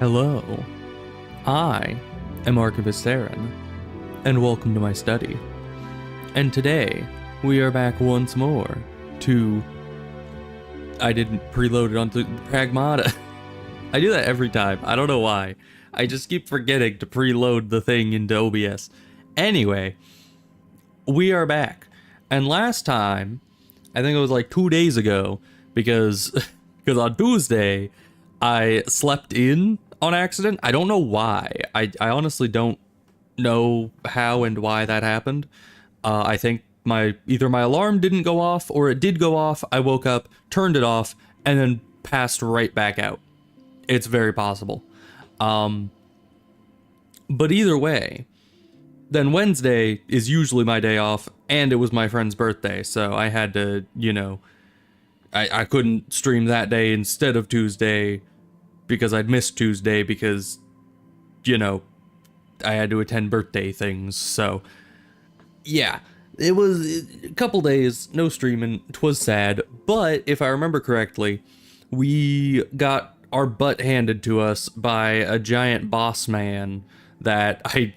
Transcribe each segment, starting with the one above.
Hello, I am Archivist Theron, and welcome to my study. And today, we are back once more to... I didn't preload it onto Pragmata. I do that every time, I don't know why. I just keep forgetting to preload the thing into OBS. Anyway, we are back. And last time, I think it was like 2 days ago, because on Tuesday, I slept in on accident. I don't know why. I honestly don't know how and why that happened. I think either my alarm didn't go off or it did go off. I woke up, turned it off, and then passed right back out. It's very possible. But either way, then Wednesday is usually my day off, and it was my friend's birthday, so I had to, I couldn't stream that day instead of Tuesday because I'd missed Tuesday because, I had to attend birthday things, so yeah. It was a couple days, no streaming, 'twas sad, but if I remember correctly, we got our butt handed to us by a giant boss man that I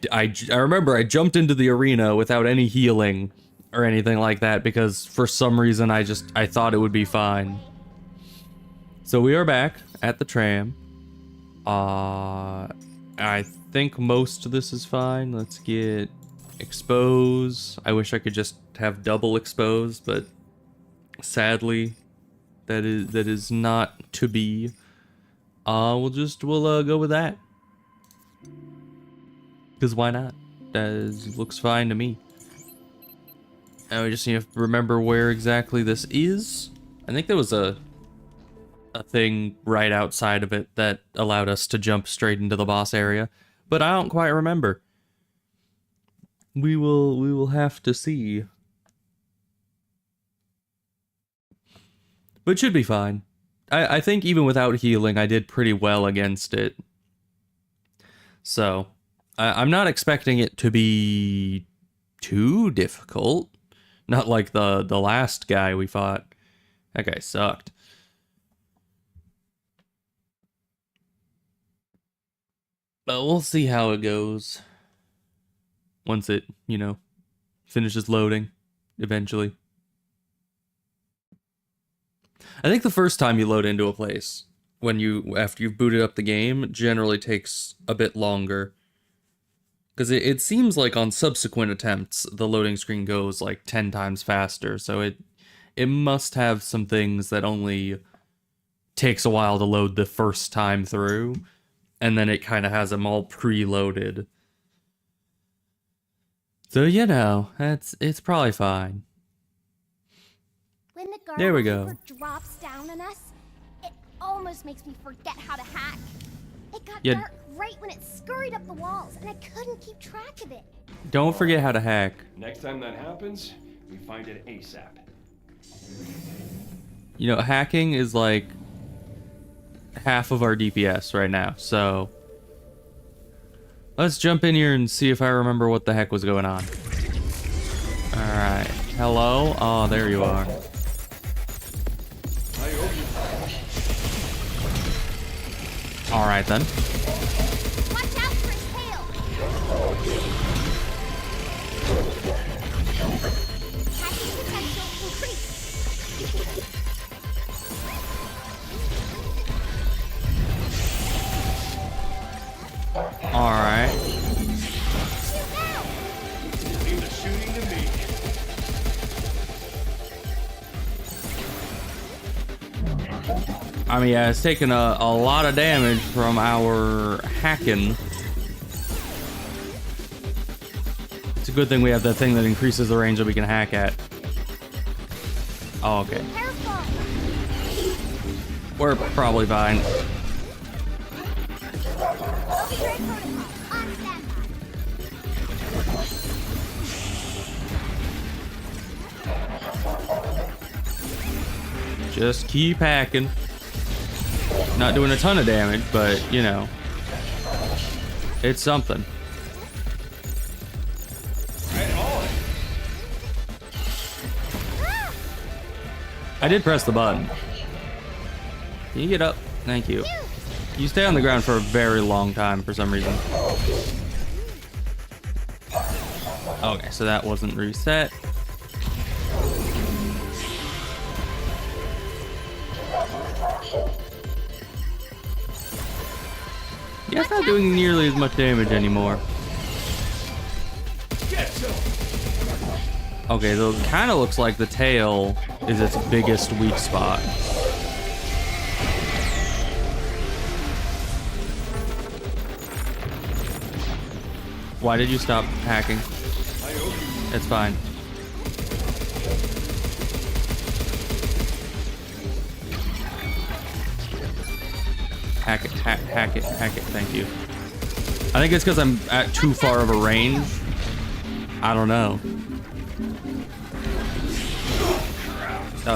remember I jumped into the arena without any healing or anything like that because for some reason I thought it would be fine. So we are back at the tram. I think most of this is fine. Let's get expose. I wish I could just have double expose, but sadly that is not to be. We'll go with that. Because why not? That looks fine to me. Now we just need to remember where exactly this is. I think there was a thing right outside of it that allowed us to jump straight into the boss area, but I don't quite remember. We will have to see. But it should be fine. I think even without healing, I did pretty well against it. So, I'm not expecting it to be too difficult. Not like the last guy we fought. That guy sucked. But we'll see how it goes. Once it, finishes loading, eventually. I think the first time you load into a place, after you've booted up the game, generally takes a bit longer. Because it seems like on subsequent attempts, the loading screen goes like 10 times faster, so it must have some things that only takes a while to load the first time through, and then it kind of has them all preloaded. So, it's probably fine. When the There we go. drops down on us, it almost makes me forget how to hack. It got Yeah. dark right when it scurried up the walls, and I couldn't keep track of it. Don't forget how to hack. Next time that happens, we find it ASAP. Hacking is like half of our DPS right now, so let's jump in here and see if I remember what the heck was going on. Alright. Hello? Oh, there you are. Alright then. Watch out for his tail! Hacking potential increased. Alright. Shoot now! Leave the shooting to me. I mean, yeah, it's taken a lot of damage from our hacking. It's a good thing we have that thing that increases the range that we can hack at. Oh, okay. Careful! We're probably fine. Upgrade protocol on standby. Just keep hacking. Not doing a ton of damage, but, it's something. Right on. I did press the button. Can you get up? Thank you. You stay on the ground for a very long time for some reason. Okay, so that wasn't reset. Yeah, it's not doing nearly as much damage anymore. Okay, so it kind of looks like the tail is its biggest weak spot. Why did you stop hacking? It's fine. Hack it, hack it, hack it, thank you. I think it's because I'm at too far of a range. I don't know.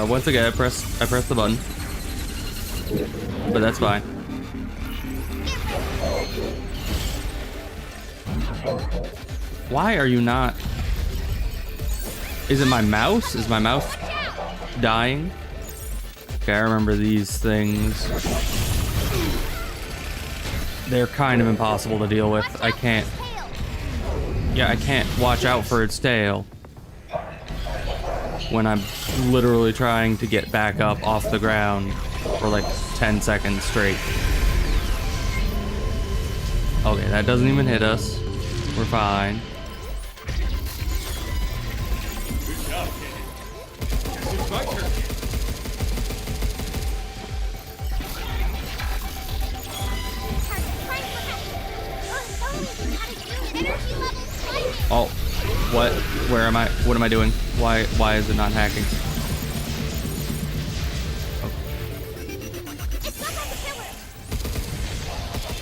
Once again, I pressed the button. But that's fine. Why are you not? Is it my mouse? Is my mouse dying? Okay, I remember these things. They're kind of impossible to deal with. I can't. Yeah, I can't watch out for its tail when I'm literally trying to get back up off the ground for like 10 seconds straight. Okay, that doesn't even hit us. We're fine. Good job, kid. Guess it's my turn. Oh, what? Where am I? What am I doing? Why is it not hacking? It's not like a killer. Mine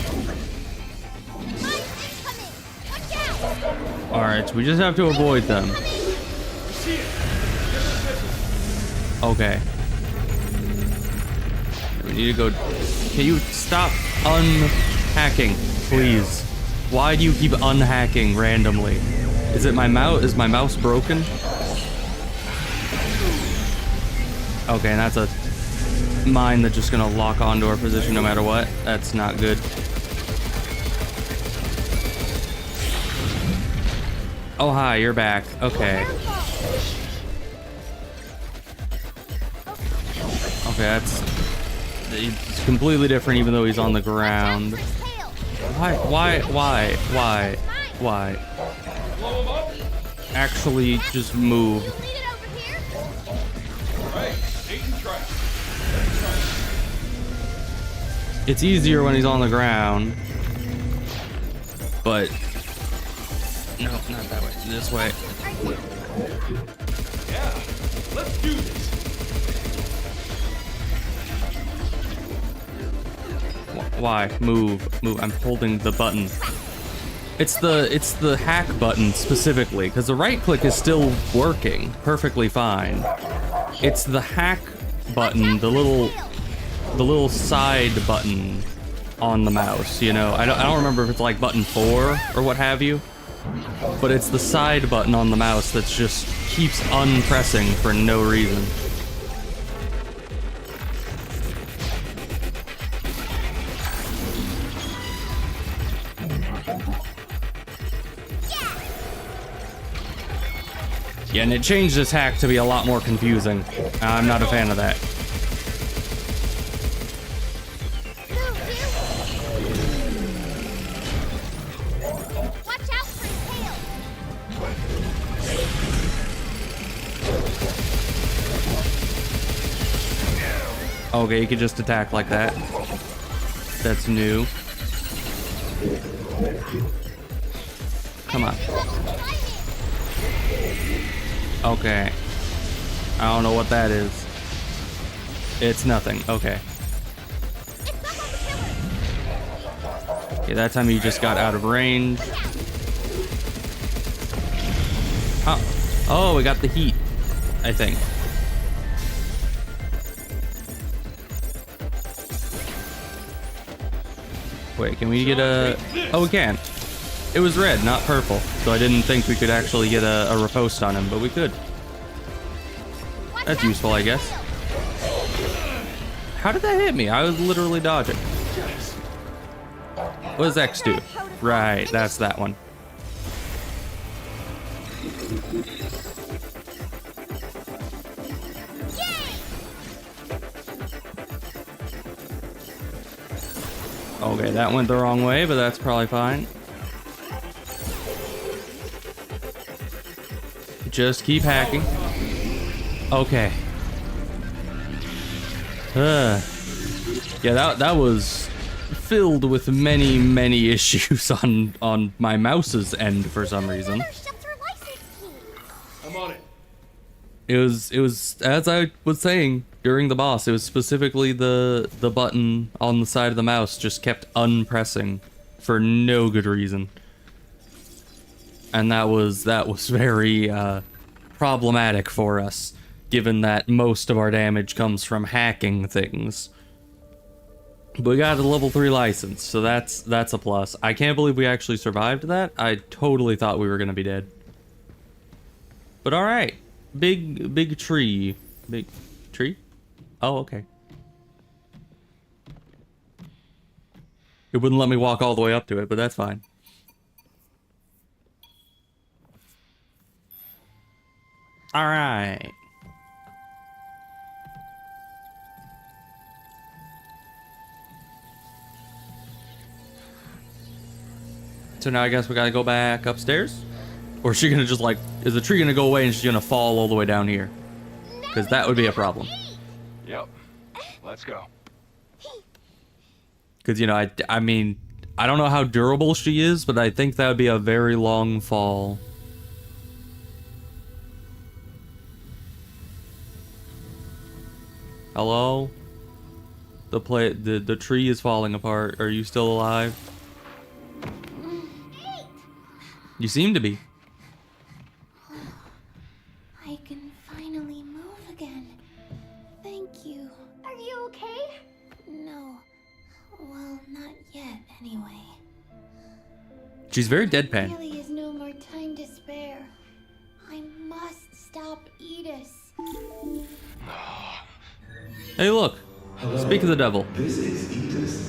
incoming. Watch out. All right, so we just have to avoid them. See it. Okay. We need to go. Can you stop unhacking, please? Why do you keep unhacking randomly? Is it my mouse? Is my mouse broken? Okay, and that's a mine that's just gonna lock onto our position no matter what. That's not good. Oh, hi, you're back. Okay. Okay, that's... It's completely different even though he's on the ground. Why? Blow him up. Actually, just move. Right. Bait and trap. It's easier when he's on the ground. But... No, not that way. This way. Yeah. Let's do this. Why? Move. Move. I'm holding the button. It's the hack button specifically, because the right click is still working perfectly fine. It's the hack button, the little side button on the mouse, you know. I don't remember if it's like button 4 or what have you, but it's the side button on the mouse that just keeps unpressing for no reason. Yeah, and it changed this hack to be a lot more confusing. I'm not a fan of that. Watch out for his tail. Okay, you can just attack like that. That's new. Come on. Okay. I don't know what that is. It's nothing. Okay. Okay, that time you just got out of range. Oh, we got the heat, I think. Wait, can we get a... Oh, we can. It was red, not purple, so I didn't think we could actually get a riposte on him, but we could. That's useful, I guess. How did that hit me? I was literally dodging. What does X do? Right, that's that one. Okay, that went the wrong way, but that's probably fine. Just keep hacking. Okay. Yeah, that was filled with many issues on my mouse's end for some reason. I'm on it. It was as I was saying during the boss, it was specifically the button on the side of the mouse just kept unpressing for no good reason. And that was very problematic for us, given that most of our damage comes from hacking things. But we got a level 3 license, so that's a plus. I can't believe we actually survived that. I totally thought we were gonna be dead. But all right. Big tree. Big tree? Oh, okay. It wouldn't let me walk all the way up to it, but that's fine. All right. So now I guess we gotta go back upstairs? Or is she gonna just like, is the tree gonna go away and she's gonna fall all the way down here? Because that would be a problem. Yep. Let's go. Because, you know, I mean, I don't know how durable she is, but I think that would be a very long fall. Hello? The tree is falling apart. Are you still alive? You seem to be. I can finally move again. Thank you. Are you okay? No. Well, not yet, anyway. She's very deadpan. There really is no more time to spare. I must stop Edis. Hey, look. Hello. Speak of the devil. This is Edis.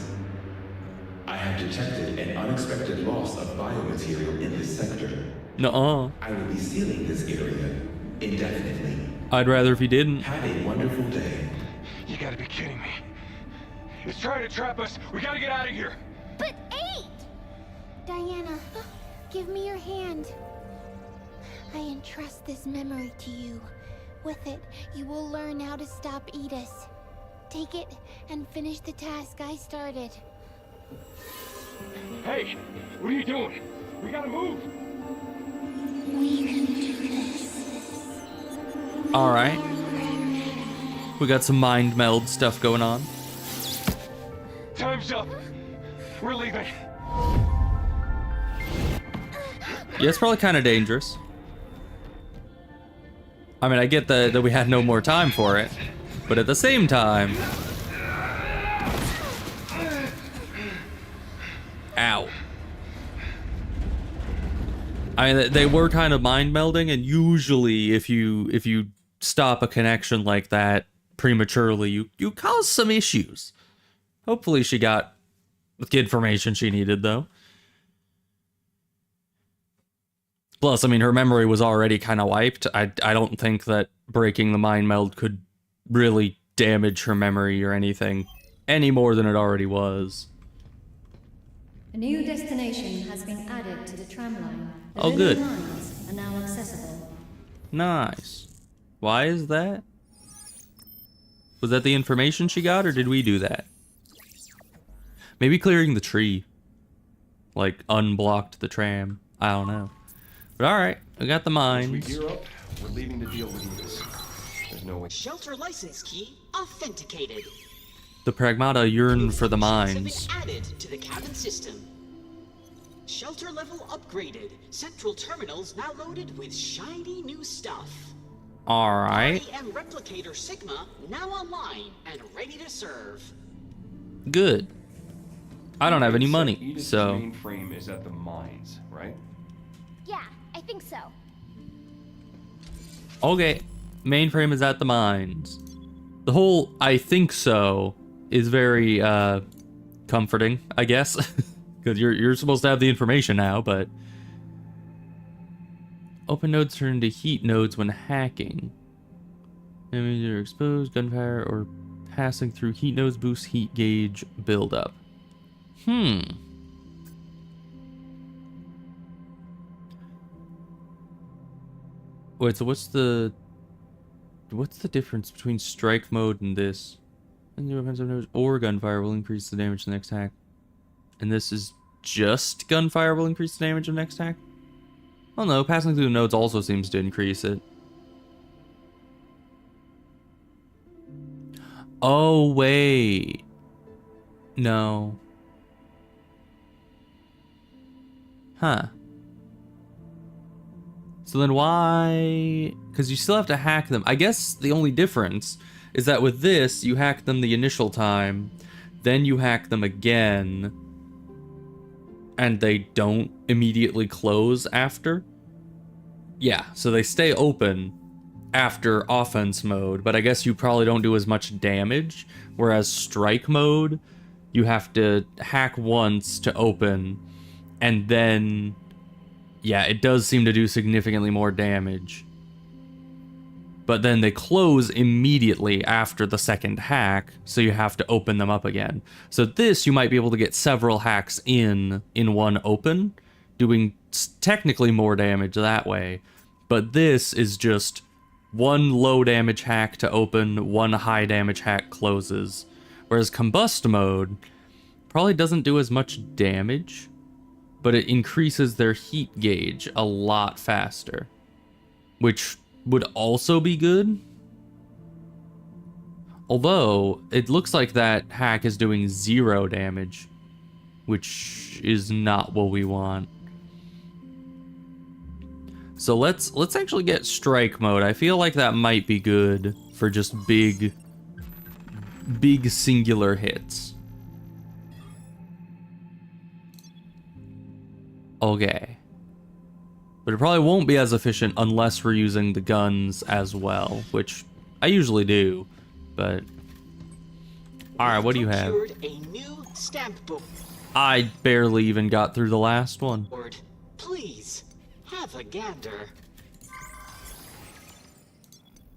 I have detected an unexpected loss of biomaterial in this sector. Nuh-uh. I will be sealing this area indefinitely. I'd rather if you didn't. Have a wonderful day. You gotta be kidding me. It's trying to trap us. We gotta get out of here. But 8! Diana, give me your hand. I entrust this memory to you. With it, you will learn how to stop Edis. Take it and finish the task I started. Hey, what are you doing? We gotta move. We can do this. Alright. We got some mind meld stuff going on. Time's up. We're leaving. Yeah, it's probably kind of dangerous. I mean, I get that we had no more time for it, but at the same time... Ow. I mean, they were kind of mind melding, and usually if you stop a connection like that prematurely, you cause some issues. Hopefully she got the information she needed, though. Plus, I mean, her memory was already kind of wiped. I don't think that breaking the mind meld could really damage her memory or anything any more than it already was. A new destination has been added to the tram line. The Oh, good. lines are now accessible. Nice. Why is that? Was that the information she got, or did we do that? Maybe clearing the tree, like, unblocked the tram. I don't know. But alright, we got the As we mines. gear up, we're leaving to deal with this. There's no way. Shelter license key authenticated. The Pragmata yearn for the Informations have mines. been added to the cabin system. Shelter level upgraded. Central terminals now loaded with shiny new stuff. Alright, IM replicator Sigma now online and ready to serve. good. I don't have any money, Edith's so... mainframe is at the mines, right? Yeah, I think so. Okay, mainframe is at the mines. The whole I think so is very comforting, I guess. Because you're supposed to have the information now, but... Open nodes turn into heat nodes when hacking. Enemies are exposed, gunfire, or passing through heat nodes boosts heat gauge buildup. Wait, so what's the difference between strike mode and this? And the offensive nodes or gunfire will increase the damage the next hack. And this is just gunfire will increase the damage of next hack? Oh no, passing through the nodes also seems to increase it. Oh, wait. No. Huh. So then why... Because you still have to hack them. I guess the only difference is that with this, you hack them the initial time, then you hack them again, and they don't immediately close after. Yeah, so they stay open after offense mode, but I guess you probably don't do as much damage, whereas strike mode, you have to hack once to open, and then, yeah, it does seem to do significantly more damage. But then they close immediately after the second hack, so you have to open them up again. So this, you might be able to get several hacks in one open, doing technically more damage that way. But this is just one low damage hack to open, one high damage hack closes. Whereas combust mode probably doesn't do as much damage, but it increases their heat gauge a lot faster, which would also be good. Although, it looks like that hack is doing 0 damage, which is not what we want. So let's actually get strike mode. I feel like that might be good for just big singular hits. Okay. But it probably won't be as efficient unless we're using the guns as well, which I usually do, but... Alright, what do you have? A new stamp book. I barely even got through the last one. Please, have a gander.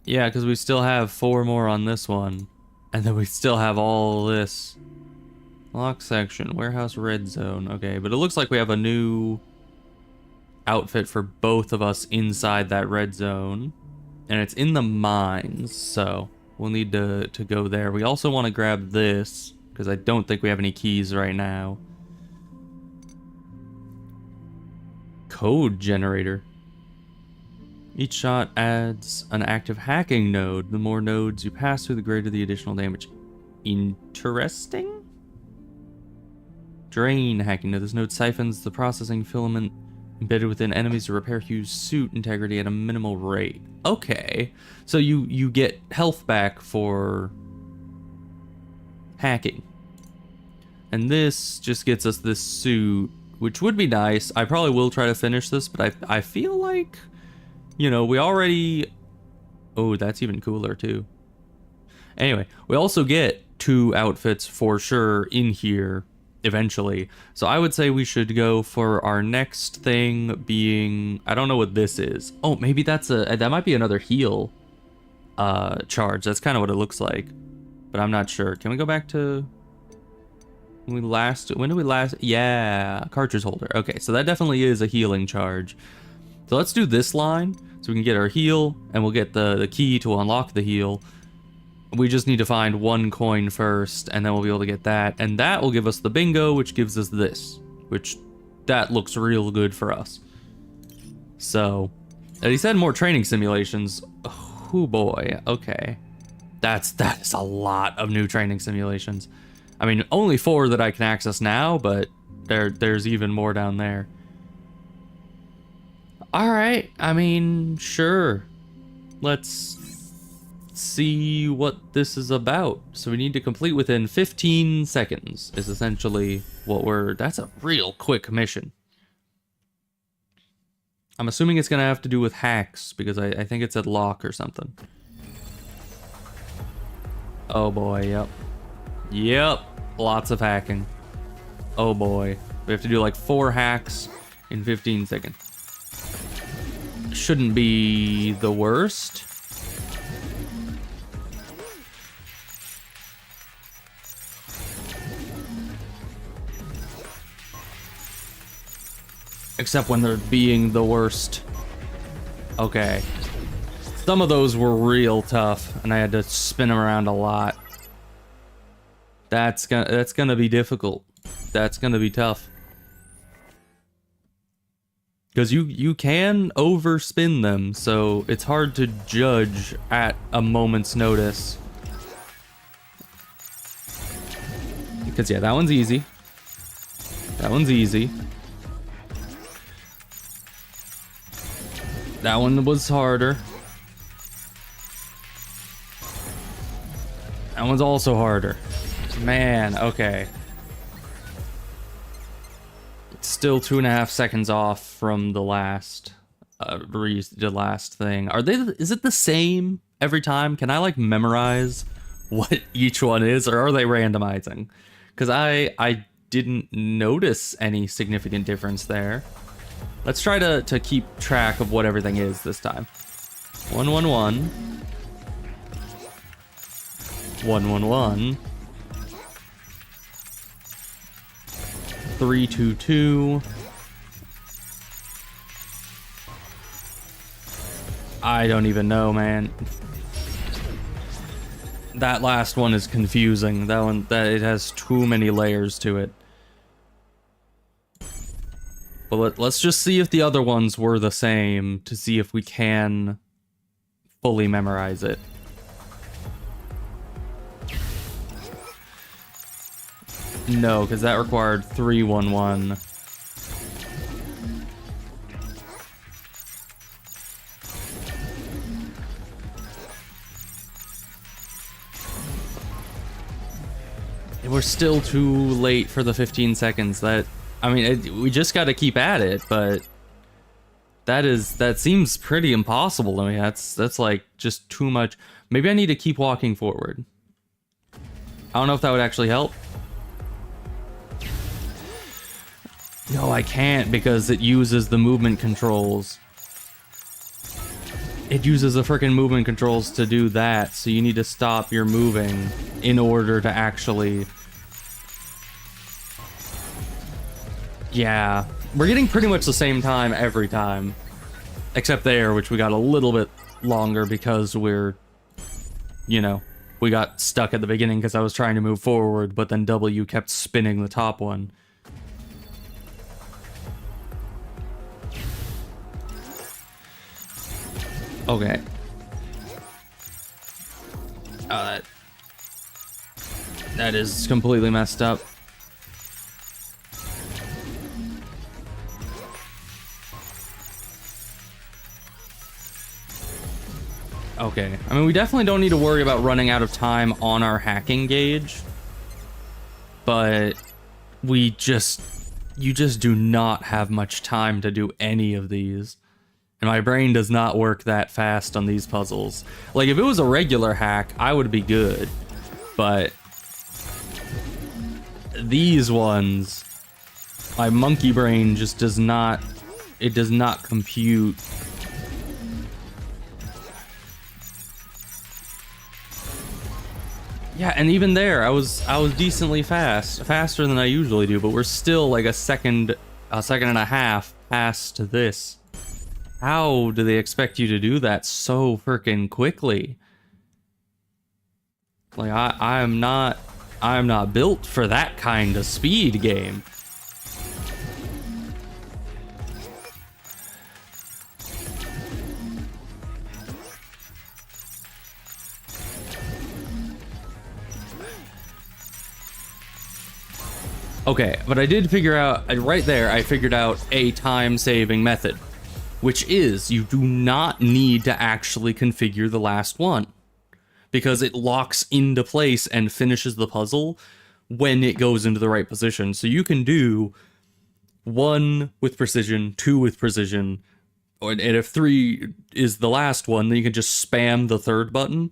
Yeah, because we still have 4 more on this one, and then we still have all this. Lock section, warehouse red zone. Okay, but it looks like we have a new outfit for both of us inside that red zone, and it's in the mines, so we'll need to go there. We also want to grab this because I don't think we have any keys right now. Code generator. Each shot adds an active hacking node. The more nodes you pass through, the greater the additional damage. Interesting. Drain hacking node. This node siphons the processing filament embedded within enemies to repair Hugh's suit integrity at a minimal rate. Okay, so you get health back for hacking. And this just gets us this suit, which would be nice. I probably will try to finish this, but I feel like, you know, we already... Oh, that's even cooler too. Anyway, we also get 2 outfits for sure in here eventually. So I would say we should go for our next thing being, I don't know what this is. Oh, maybe that might be another heal charge. That's kind of what it looks like, but I'm not sure. Can we go back to when did we last? Yeah, cartridge holder. Okay, so that definitely is a healing charge. So let's do this line so we can get our heal, and we'll get the key to unlock the heal. We just need to find 1 coin first, and then we'll be able to get that. And that will give us the bingo, which gives us this. Which, that looks real good for us. So, and he said more training simulations. Oh boy, okay. That is a lot of new training simulations. I mean, only 4 that I can access now, but there's even more down there. Alright, I mean, sure. Let's see what this is about. So we need to complete within 15 seconds is essentially what that's a real quick mission. I'm assuming it's gonna have to do with hacks because I think it's at lock or something. Oh boy, yep. Yep, lots of hacking. Oh boy. We have to do like 4 hacks in 15 seconds. Shouldn't be the worst. Except when they're being the worst. Okay. Some of those were real tough, and I had to spin them around a lot. That's gonna be difficult. That's gonna be tough. Because you can overspin them, so it's hard to judge at a moment's notice. Because yeah, that one's easy. That one's easy. That one was harder. That one's also harder. Man, okay. It's still 2.5 seconds off from the last thing. Is it the same every time? Can I like memorize what each one is, or are they randomizing? Because I didn't notice any significant difference there. Let's try to keep track of what everything is this time. 111. 111. 322. I don't even know, man. That last one is confusing. That it has too many layers to it. But let's just see if the other ones were the same to see if we can fully memorize it. No, because that required 311. We're still too late for the 15 seconds. We just got to keep at it, but that seems pretty impossible to me. That's like just too much. Maybe I need to keep walking forward. I don't know if that would actually help. No, I can't because it uses the movement controls. It uses the frickin' movement controls to do that, so you need to stop your moving in order to actually... Yeah, we're getting pretty much the same time every time. Except there, which we got a little bit longer because we're... You know, we got stuck at the beginning because I was trying to move forward, but then W kept spinning the top one. Okay. Oh, that is completely messed up. Okay. I mean, we definitely don't need to worry about running out of time on our hacking gauge. But you just do not have much time to do any of these. And my brain does not work that fast on these puzzles. Like, if it was a regular hack, I would be good. But these ones, my monkey brain just does not... It does not compute. Yeah, and even there, I was decently fast. Faster than I usually do, but we're still like a second and a half past this. How do they expect you to do that so freaking quickly? Like, I'm not built for that kind of speed game. Okay, but I did figure out, right there, I figured out a time-saving method. Which is, you do not need to actually configure the last one. Because it locks into place and finishes the puzzle when it goes into the right position. So you can do 1 with precision, 2 with precision, and if 3 is the last one, then you can just spam the 3rd button,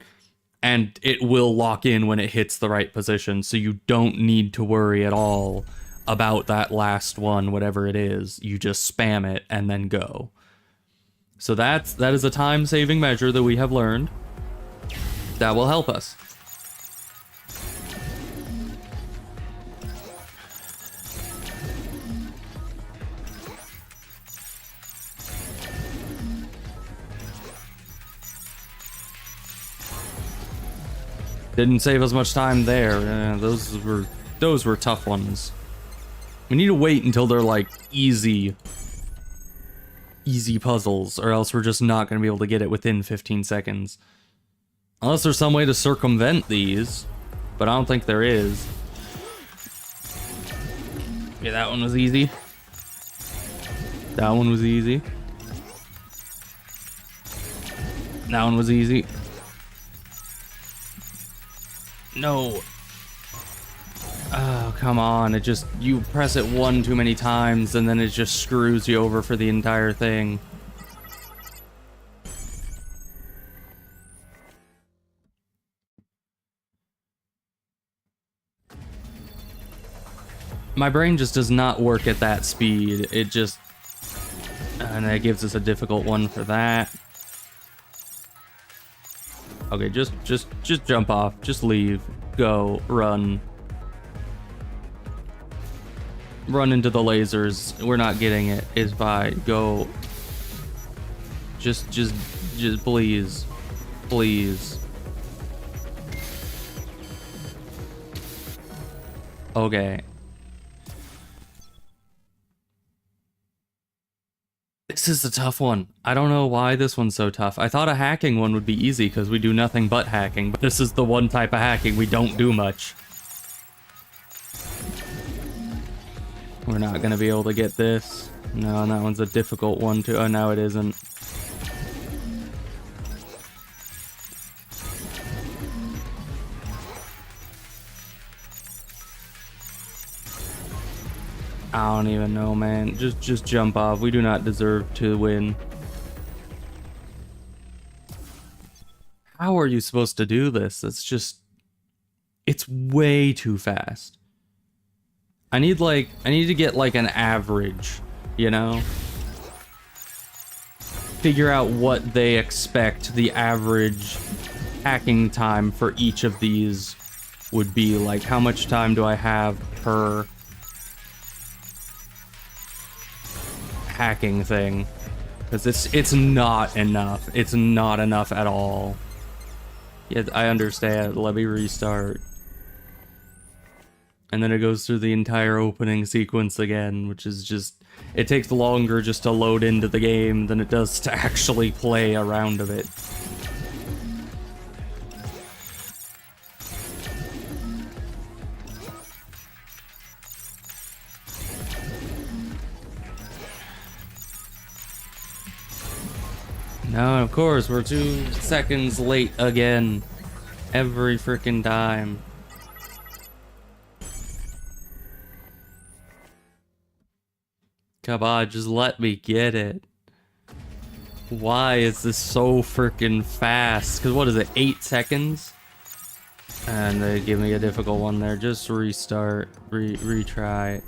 and it will lock in when it hits the right position, so you don't need to worry at all about that last one, whatever it is. You just spam it and then go. So that is a time-saving measure that we have learned that will help us. Didn't save us much time there. Those were tough ones. We need to wait until they're like easy puzzles, or else we're just not going to be able to get it within 15 seconds. Unless there's some way to circumvent these, but I don't think there is. Yeah, that one was easy. That one was easy. That one was easy. No. Oh, come on. It just, you press it one too many times and then it just screws you over for the entire thing. My brain just does not work at that speed. It just, and that gives us a difficult one for that. Okay, just jump off. Just leave. Go. Run. Run into the lasers. We're not getting it. It's fine. Go. Just please. Please. Okay. This is a tough one. I don't know why this one's so tough. I thought a hacking one would be easy because we do nothing but hacking, but this is the one type of hacking we don't do much. We're not gonna be able to get this. No, and that one's a difficult one too. Oh, no, it isn't. I don't even know, man. Just jump off. We do not deserve to win. How are you supposed to do this? It's way too fast. I need to get like an average, you know? Figure out what they expect the average hacking time for each of these would be. Like, how much time do I have per hacking thing? Because it's not enough. It's not enough at all. Yeah, I understand. Let me restart. And then it goes through the entire opening sequence again, which is just, it takes longer just to load into the game than it does to actually play a round of it. No, of course, we're 2 seconds late again. Every freaking time. Come on, just let me get it. Why is this so freaking fast? Because what is it, 8 seconds? And they give me a difficult one there. Just restart, retry.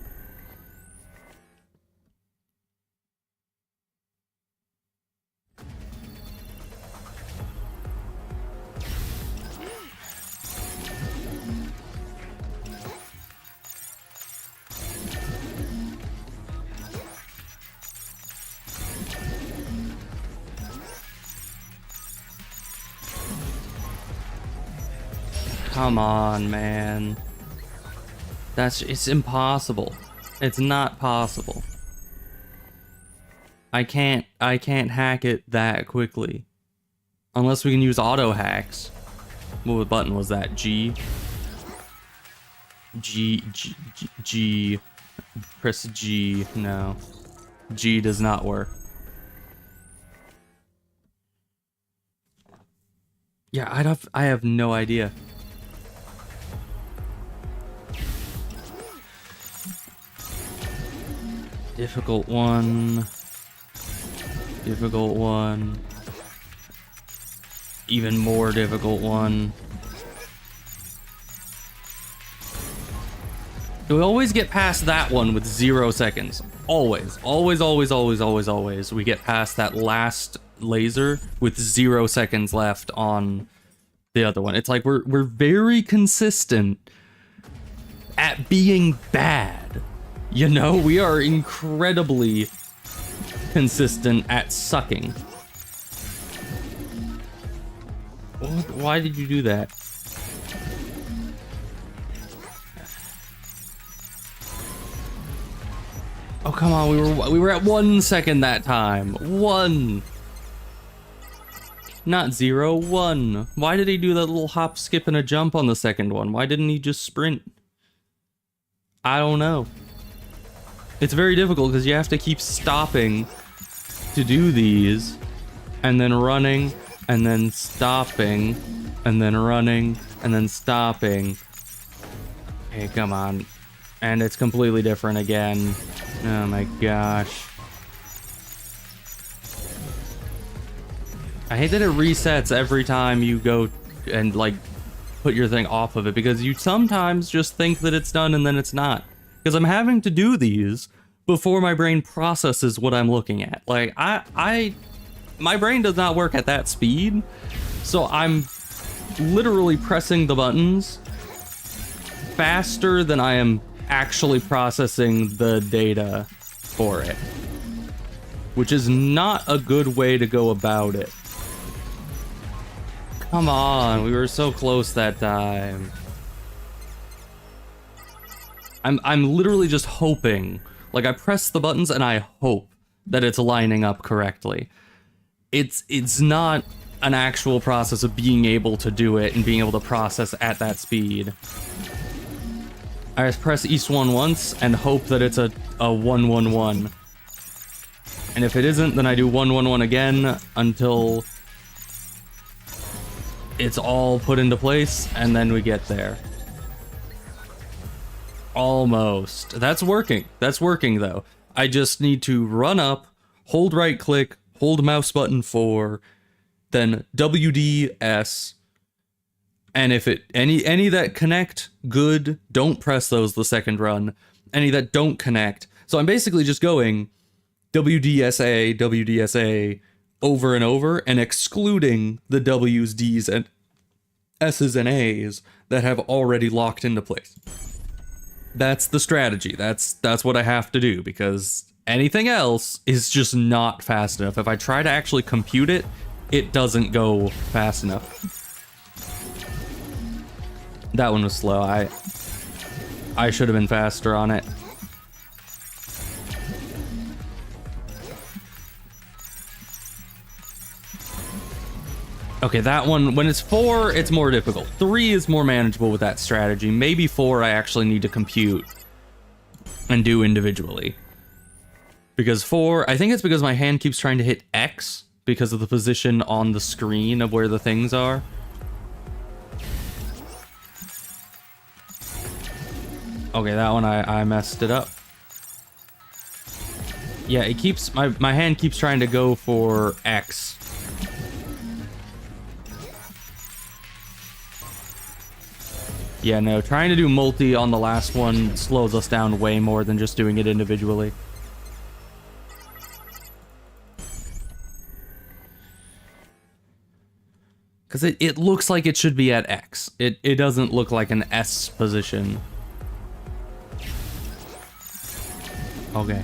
Come on, man. It's impossible. It's not possible. I can't hack it that quickly. Unless we can use auto hacks. What button was that? G. Press G. No. G does not work. Yeah, I have no idea. Difficult one. Difficult one. even more difficult one. We always get past that one with 0 seconds. Always. Always, always, always, always, always. We get past that last laser with 0 seconds left on the other one. It's like we're very consistent at being bad. You know, we are incredibly consistent at sucking. Why did you do that? Oh, come on, we were at 1 second that time. 1. Not 0, 1. Why did he do that little hop, skip, and a jump on the second one? Why didn't he just sprint? I don't know. It's very difficult because you have to keep stopping to do these, and then running, and then stopping, and then running, and then stopping. Hey, come on. And it's completely different again. Oh my gosh. I hate that it resets every time you go and like put your thing off of it, because you sometimes just think that it's done and then it's not. Because I'm having to do these before my brain processes what I'm looking at. Like my brain does not work at that speed. So I'm literally pressing the buttons faster than I am actually processing the data for it, which is not a good way to go about it. Come on, we were so close that time. I'm literally just hoping, like I press the buttons and I hope that it's lining up correctly. It's not an actual process of being able to do it and being able to process at that speed. I just press each one once and hope that it's a 1-1-1. And if it isn't, then I do 1-1-1 again until it's all put into place, and then we get there. Almost. That's working. That's working, though. I just need to run up, hold right click, hold mouse button 4, then WDS. And if it any that connect, good, don't press those the second run. Any that don't connect. So I'm basically just going WDSA, WDSA over and over and excluding the W's, D's, and S's and A's that have already locked into place. That's the strategy. That's what I have to do, because anything else is just not fast enough. If I try to actually compute it, it doesn't go fast enough. That one was slow. I should have been faster on it. Okay, that one, when it's 4, it's more difficult. 3 is more manageable with that strategy. Maybe 4 I actually need to compute and do individually. Because 4, I think it's because my hand keeps trying to hit X because of the position on the screen of where the things are. Okay, that one I messed it up. Yeah, it keeps my hand keeps trying to go for X. Yeah, no, trying to do multi on the last one slows us down way more than just doing it individually. Because it looks like it should be at X. It doesn't look like an S position. Okay.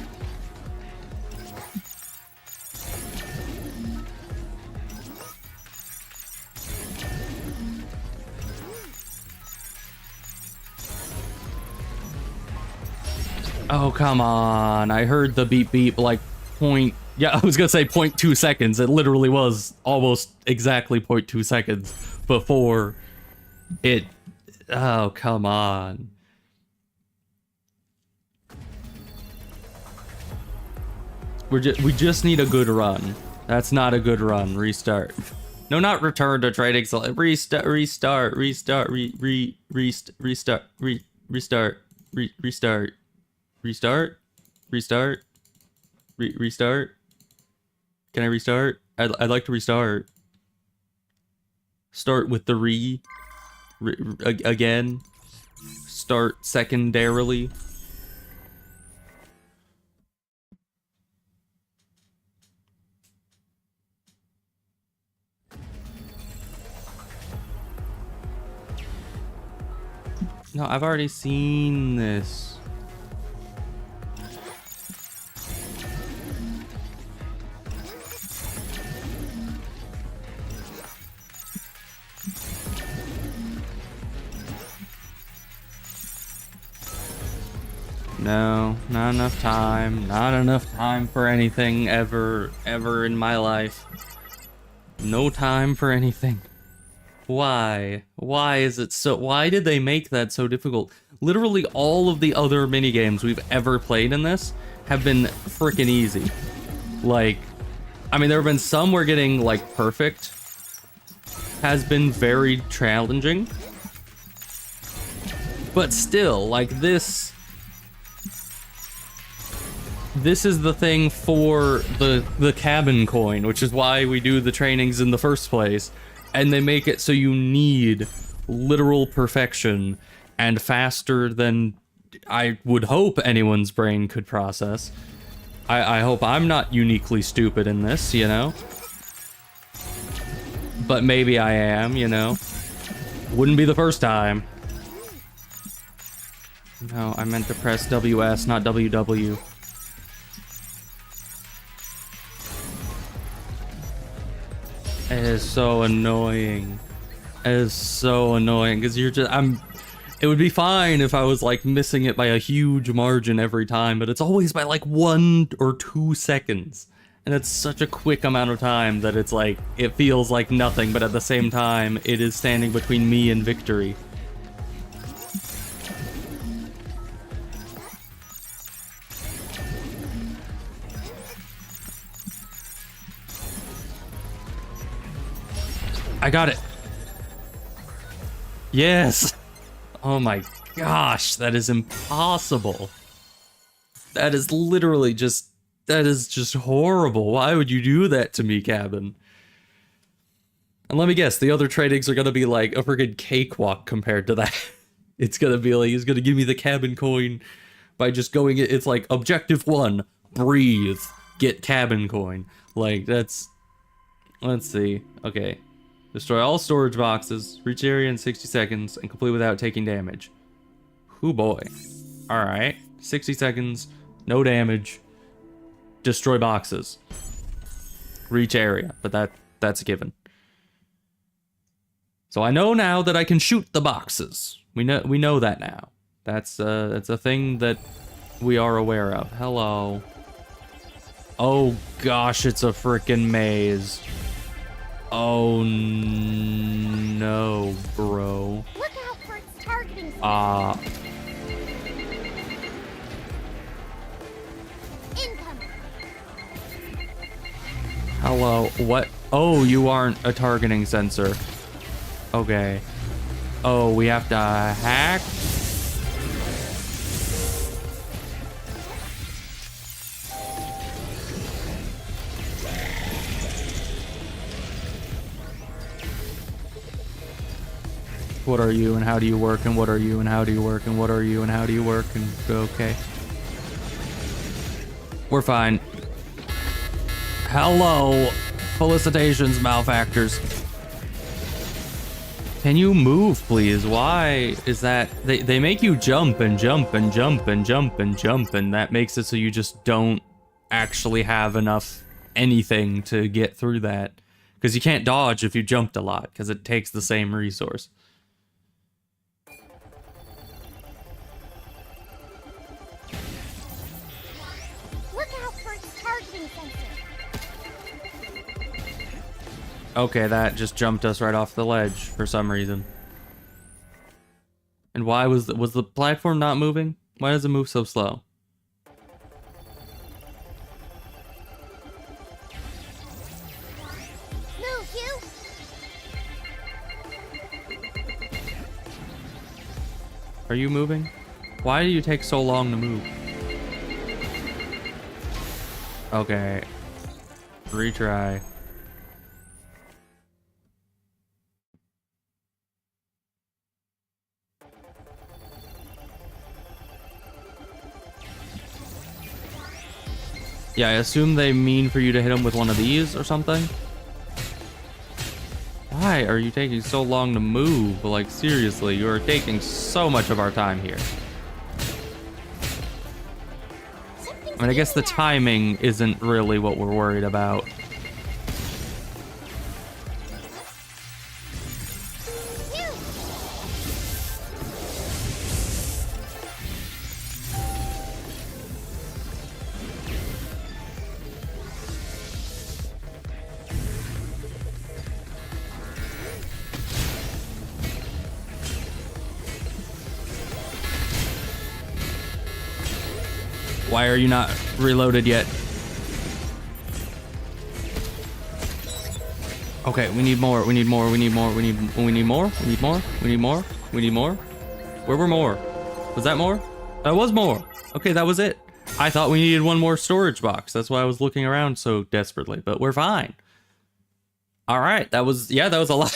Oh, come on. I heard the beep beep like yeah, I was gonna say 0.2 seconds. It literally was almost exactly 0.2 seconds before it. Oh, come on. We just need a good run. That's not a good run. Restart. No, not return to trading. Restart. Restart. Restart. Restart. Restart. Restart. Restart. Restart. Restart. Can I restart? I'd like to restart. Start with the again. Start secondarily. No, I've already seen this. No, not enough time. Not enough time for anything ever in my life. No time for anything. Why? Why is it so? Why did they make that so difficult? Literally all of the other minigames we've ever played in this have been freaking easy. Like, I mean, there have been some where getting, like, perfect has been very challenging. But still, like, this is the thing for the cabin coin, which is why we do the trainings in the first place. And they make it so you need literal perfection and faster than I would hope anyone's brain could process. I hope I'm not uniquely stupid in this, you know? But maybe I am, you know? Wouldn't be the first time. No, I meant to press WS, not WW. It is so annoying. It is so annoying because you're just, it would be fine if I was like missing it by a huge margin every time, but it's always by like 1 or 2 seconds. And it's such a quick amount of time that it's like, it feels like nothing, but at the same time, it is standing between me and victory. I got it. Yes. Oh my gosh, that is impossible. That is literally just, that is just horrible. Why would you do that to me, Cabin? And let me guess, the other trainings are gonna be like a friggin' cakewalk compared to that. It's gonna be like, he's gonna give me the cabin coin by just going, it's like objective 1, breathe, get cabin coin. Like, that's, let's see, okay. Destroy all storage boxes, reach area in 60 seconds, and complete without taking damage. Hoo boy. Alright, 60 seconds, no damage, destroy boxes. Reach area, but that's a given. So I know now that I can shoot the boxes. We know that now. That's a thing that we are aware of. Hello. Oh gosh, it's a frickin' maze. Oh no, bro. Look out for its targeting. Incoming. Hello, what? Oh, you aren't a targeting sensor. Okay. Oh, we have to hack? What are you and how do you work and what are you and how do you work and what are you and how do you work and okay. We're fine. Hello, felicitations, malefactors. Can you move, please? Why is that? They make you jump and jump and jump and jump and jump, and that makes it so you just don't actually have enough anything to get through that. Because you can't dodge if you jumped a lot, because it takes the same resource. Okay, that just jumped us right off the ledge for some reason. And why was the platform not moving? Why does it move so slow? Move, you! Are you moving? Why do you take so long to move? Okay. Retry. Yeah, I assume they mean for you to hit them with one of these or something. Why are you taking so long to move? Like, seriously, you are taking so much of our time here. I mean, I guess the timing isn't really what we're worried about. Why are you not reloaded yet? Okay, we need more. We need more. We need more. We need more. We need more. We need more. We need more. We need more. Where were more? Was that more? That was more. Okay, that was it. I thought we needed one more storage box. That's why I was looking around so desperately, but we're fine. All right, that was a lot.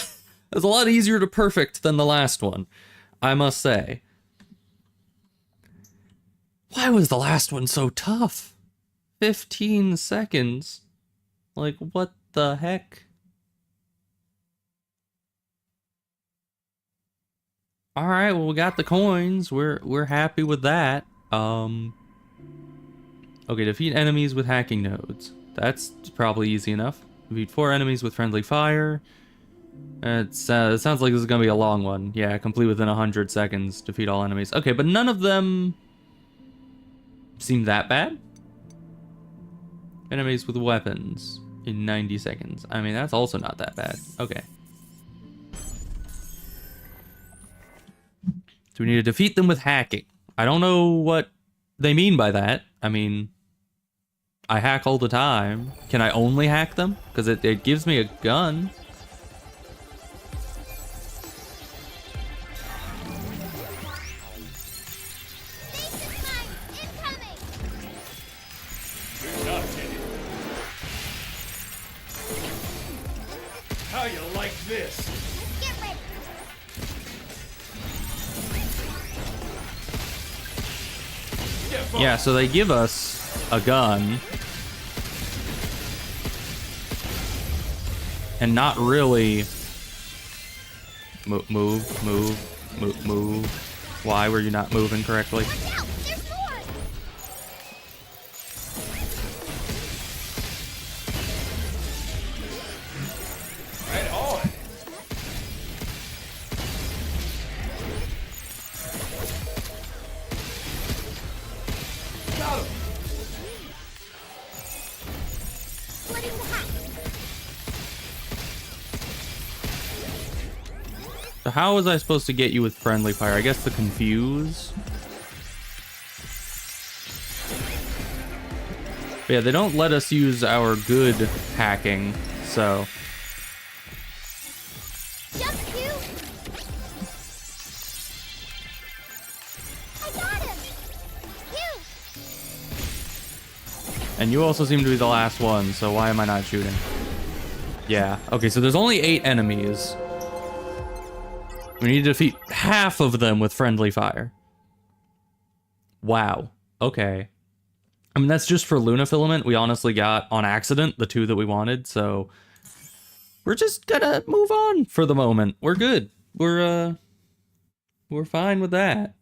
That was a lot easier to perfect than the last one, I must say. Why was the last one so tough? 15 seconds. Like, what the heck? All right, well, we got the coins. We're happy with that. Okay, defeat enemies with hacking nodes. That's probably easy enough. Defeat 4 enemies with friendly fire. It sounds like this is gonna be a long one. Yeah, complete within 100 seconds. Defeat all enemies. Okay, but none of them seem that bad. Enemies with weapons in 90 seconds. I mean, that's also not that bad. Okay. So we need to defeat them with hacking. I don't know what they mean by that. I mean, I hack all the time. Can I only hack them? Because it gives me a gun. How you like this? Get ready. Yeah, so they give us a gun. And not really... Move. Why were you not moving correctly? Watch out! There's more! Right on. Got him. Splitting the hack. So how was I supposed to get you with friendly fire? I guess the confuse. But yeah, they don't let us use our good hacking, so... Jump Q. I got him. You. And you also seem to be the last one, so why am I not shooting? Yeah, okay, so there's only 8 enemies. We need to defeat half of them with friendly fire. Wow, okay. I mean, that's just for Luna Filament. We honestly got, on accident, the 2 that we wanted, so... We're just gonna move on for the moment. We're good. We're fine with that.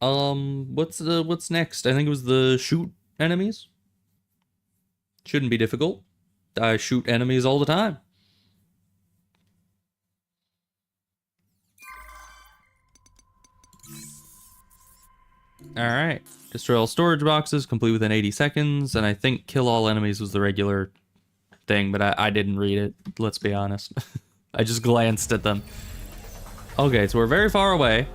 What's next? I think it was the shoot enemies. Shouldn't be difficult. I shoot enemies all the time. Alright. Destroy all storage boxes, complete within 80 seconds, and I think kill all enemies was the regular thing, but I didn't read it, let's be honest. I just glanced at them. Okay, so we're very far away,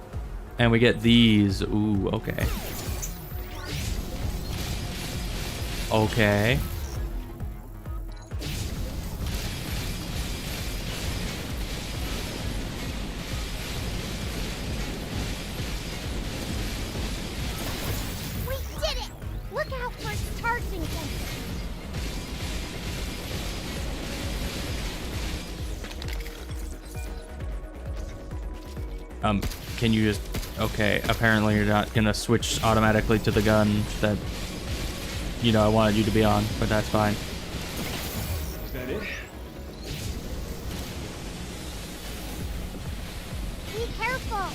and we get these. Ooh, okay. Okay. We did it! Look out for charging them. Can you just... Okay, apparently you're not gonna switch automatically to the gun that... you know, I wanted you to be on, but that's fine. Is that it? Be careful.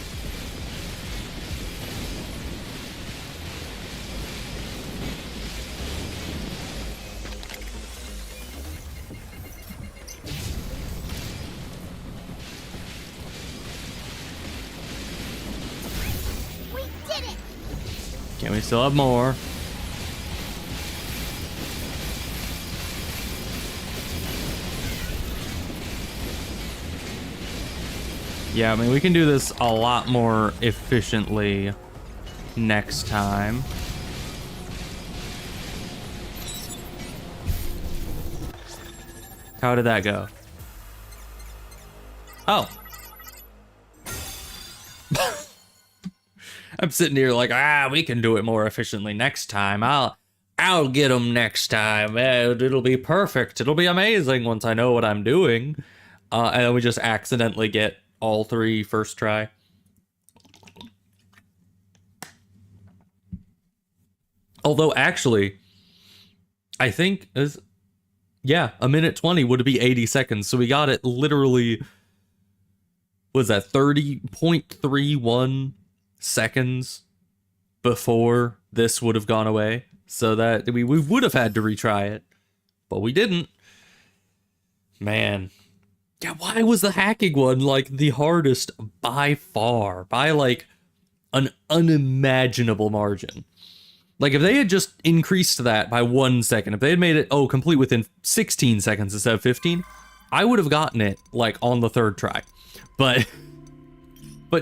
We did it. Can we still have more? Yeah, I mean, we can do this a lot more efficiently next time. How did that go? Oh. I'm sitting here like, we can do it more efficiently next time. I'll get them next time. It'll be perfect. It'll be amazing once I know what I'm doing. And then we just accidentally get all 3 first try. Although actually, I think a minute 20 would be 80 seconds. So we got it literally, was that 30.31 seconds before this would have gone away. So that we would have had to retry it, but we didn't. Man. Yeah, why was the hacking one like the hardest by far? By like an unimaginable margin. Like if they had just increased that by 1 second, if they had made it, complete within 16 seconds instead of 15, I would have gotten it like on the 3rd try. But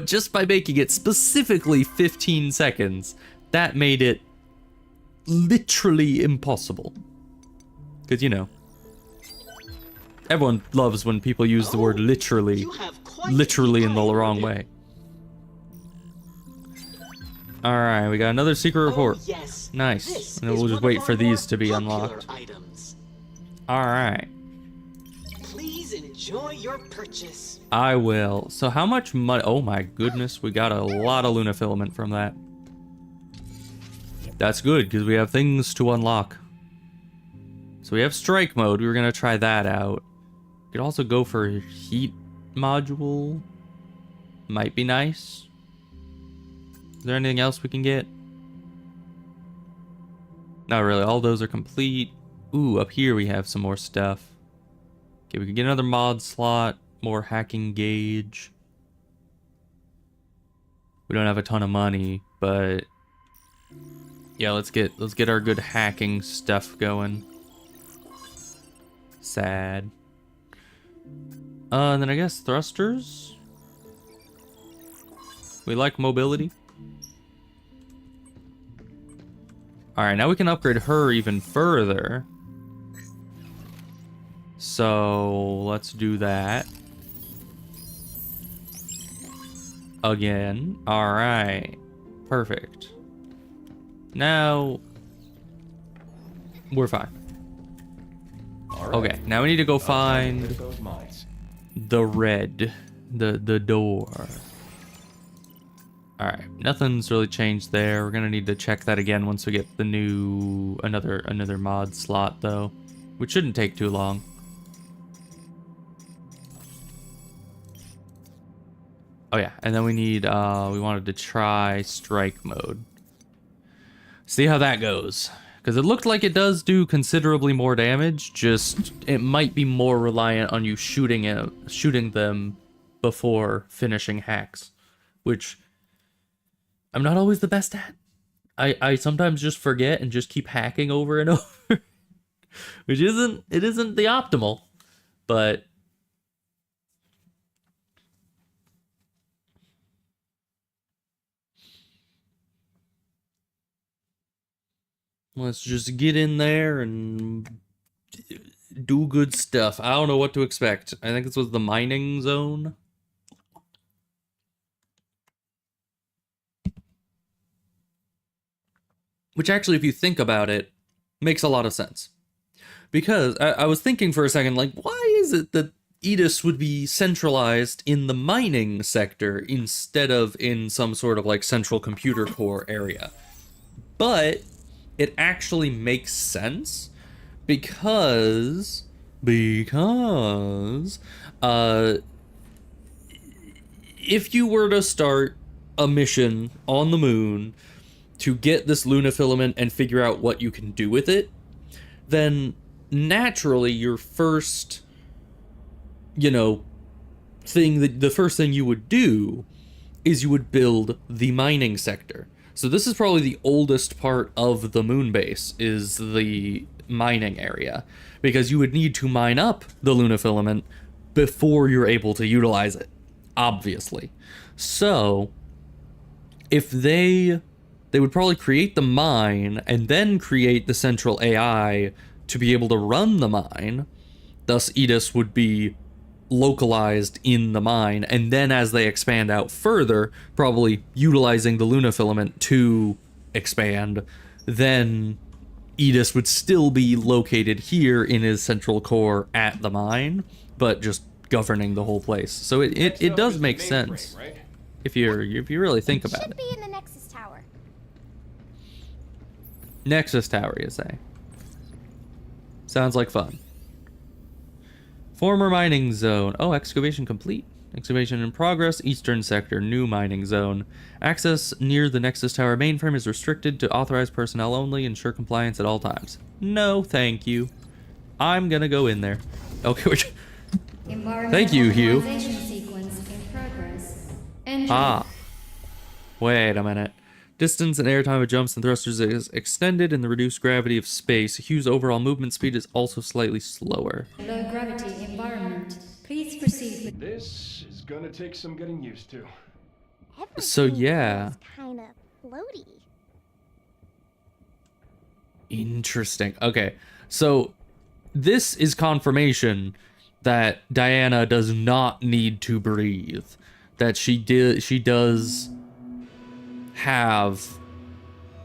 just by making it specifically 15 seconds, that made it literally impossible. Because, you know, everyone loves when people use the word literally in the wrong way. Alright, we got another secret report. Yes. Nice. And then we'll just wait for these to be unlocked. Alright. Please enjoy your purchase. I will. So how much money? Oh my goodness, we got a lot of Luna filament from that. That's good, because we have things to unlock. So we have strike mode. We were going to try that out. Could also go for heat module. Might be nice. Is there anything else we can get? Not really. All those are complete. Ooh, up here we have some more stuff. Okay, we can get another mod slot. More hacking gauge. We don't have a ton of money, but yeah, let's get our good hacking stuff going. Sad. And then I guess thrusters. We like mobility. Alright, now we can upgrade her even further. So let's do that. Again. Alright. Perfect. Now we're fine. Okay, now we need to go find the red, the door. All right, nothing's really changed there. We're gonna need to check that again once we get the new another mod slot though, which shouldn't take too long. Oh yeah, and then we need we wanted to try strike mode. See how that goes. Because it looked like it does do considerably more damage, just it might be more reliant on you shooting them before finishing hacks, which I'm not always the best at. I sometimes just forget and just keep hacking over and over, which isn't the optimal, but let's just get in there and do good stuff. I don't know what to expect. I think this was the mining zone. Which actually, if you think about it, makes a lot of sense. Because I was thinking for a second, like, why is it that Edis would be centralized in the mining sector instead of in some sort of like central computer core area? But it actually makes sense because if you were to start a mission on the moon to get this Luna filament and figure out what you can do with it, then naturally your first, the first thing you would do is you would build the mining sector. So this is probably the oldest part of the moon base, is the mining area, because you would need to mine up the Luna filament before you're able to utilize it, obviously. So if they would probably create the mine and then create the central AI to be able to run the mine. Thus, Edis would be localized in the mine, and then as they expand out further, probably utilizing the Luna filament to expand, then Edis would still be located here in his central core at the mine, but just governing the whole place. So it does make sense, right? if you really think about it. Should be in the Nexus Tower. Nexus Tower, you say? Sounds like fun. Former mining zone. Oh, excavation complete. Excavation in progress. Eastern sector. New mining zone. Access near the Nexus Tower mainframe is restricted to authorized personnel only. Ensure compliance at all times. No, thank you. I'm gonna go in there. Okay, thank you, Hugh. Sequence in progress. Ah. Wait a minute. Distance and airtime of jumps and thrusters is extended, and the reduced gravity of space. Hugh's overall movement speed is also slightly slower. Low gravity environment. Please proceed with... This is gonna take some getting used to. So yeah. Kind of floaty. Interesting. Okay, so this is confirmation that Diana does not need to breathe. That she does have,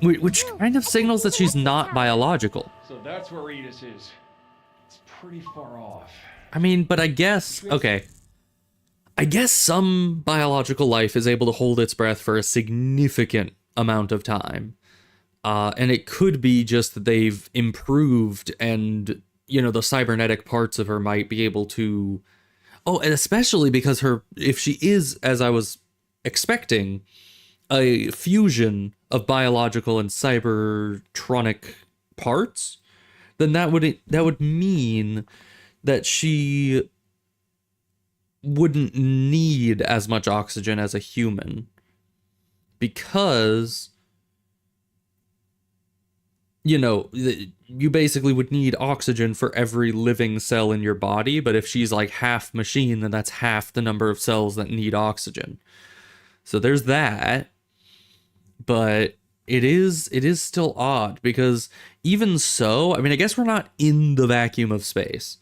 which kind of signals that she's not biological. So that's where Edis is. It's pretty far off. I mean, but I guess, okay. I guess some biological life is able to hold its breath for a significant amount of time. And it could be just that they've improved and, the cybernetic parts of her might be able to... Oh, and especially because if she is, as I was expecting, a fusion of biological and cybertronic parts, then that would mean that she wouldn't need as much oxygen as a human, because you basically would need oxygen for every living cell in your body, but if she's like half machine, then that's half the number of cells that need oxygen. So there's that. But it is still odd, because even so, I mean, I guess we're not in the vacuum of space.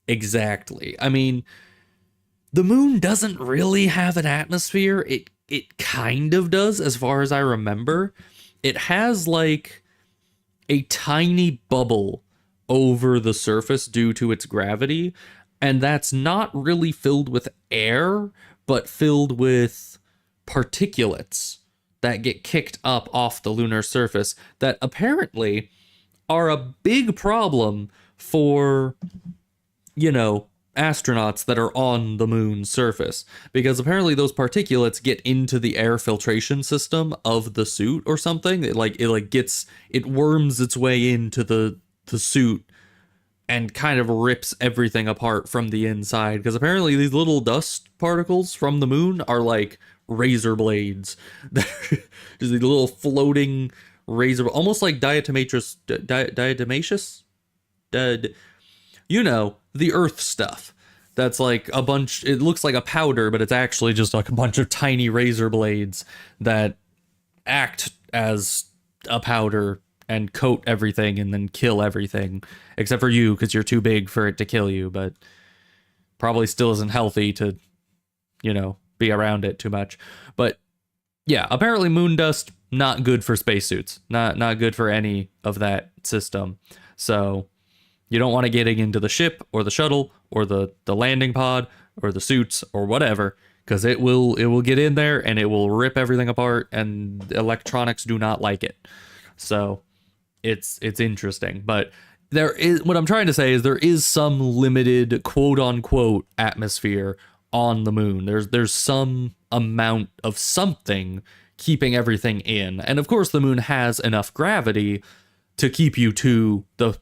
Exactly. I mean, the moon doesn't really have an atmosphere. It kind of does, as far as I remember. It has like a tiny bubble over the surface due to its gravity, and that's not really filled with air, but filled with particulates that get kicked up off the lunar surface that apparently are a big problem for, astronauts that are on the moon's surface, because apparently those particulates get into the air filtration system of the suit or something. It worms its way into the suit and kind of rips everything apart from the inside, because apparently these little dust particles from the moon are like razor blades. Just these little floating razor, almost like diatomaceous, the earth stuff. That's like a bunch, it looks like a powder, but it's actually just like a bunch of tiny razor blades that act as a powder and coat everything and then kill everything, except for you, because you're too big for it to kill you, but probably still isn't healthy to, be around it too much. But yeah, apparently moon dust, not good for spacesuits. Not good for any of that system. So you don't want to get into the ship or the shuttle or the landing pod or the suits or whatever, because it will get in there and it will rip everything apart, and electronics do not like it. So it's interesting. But there is, what I'm trying to say is there is some limited quote unquote atmosphere on the moon. There's some amount of something keeping everything in. And of course the moon has enough gravity to keep you to the,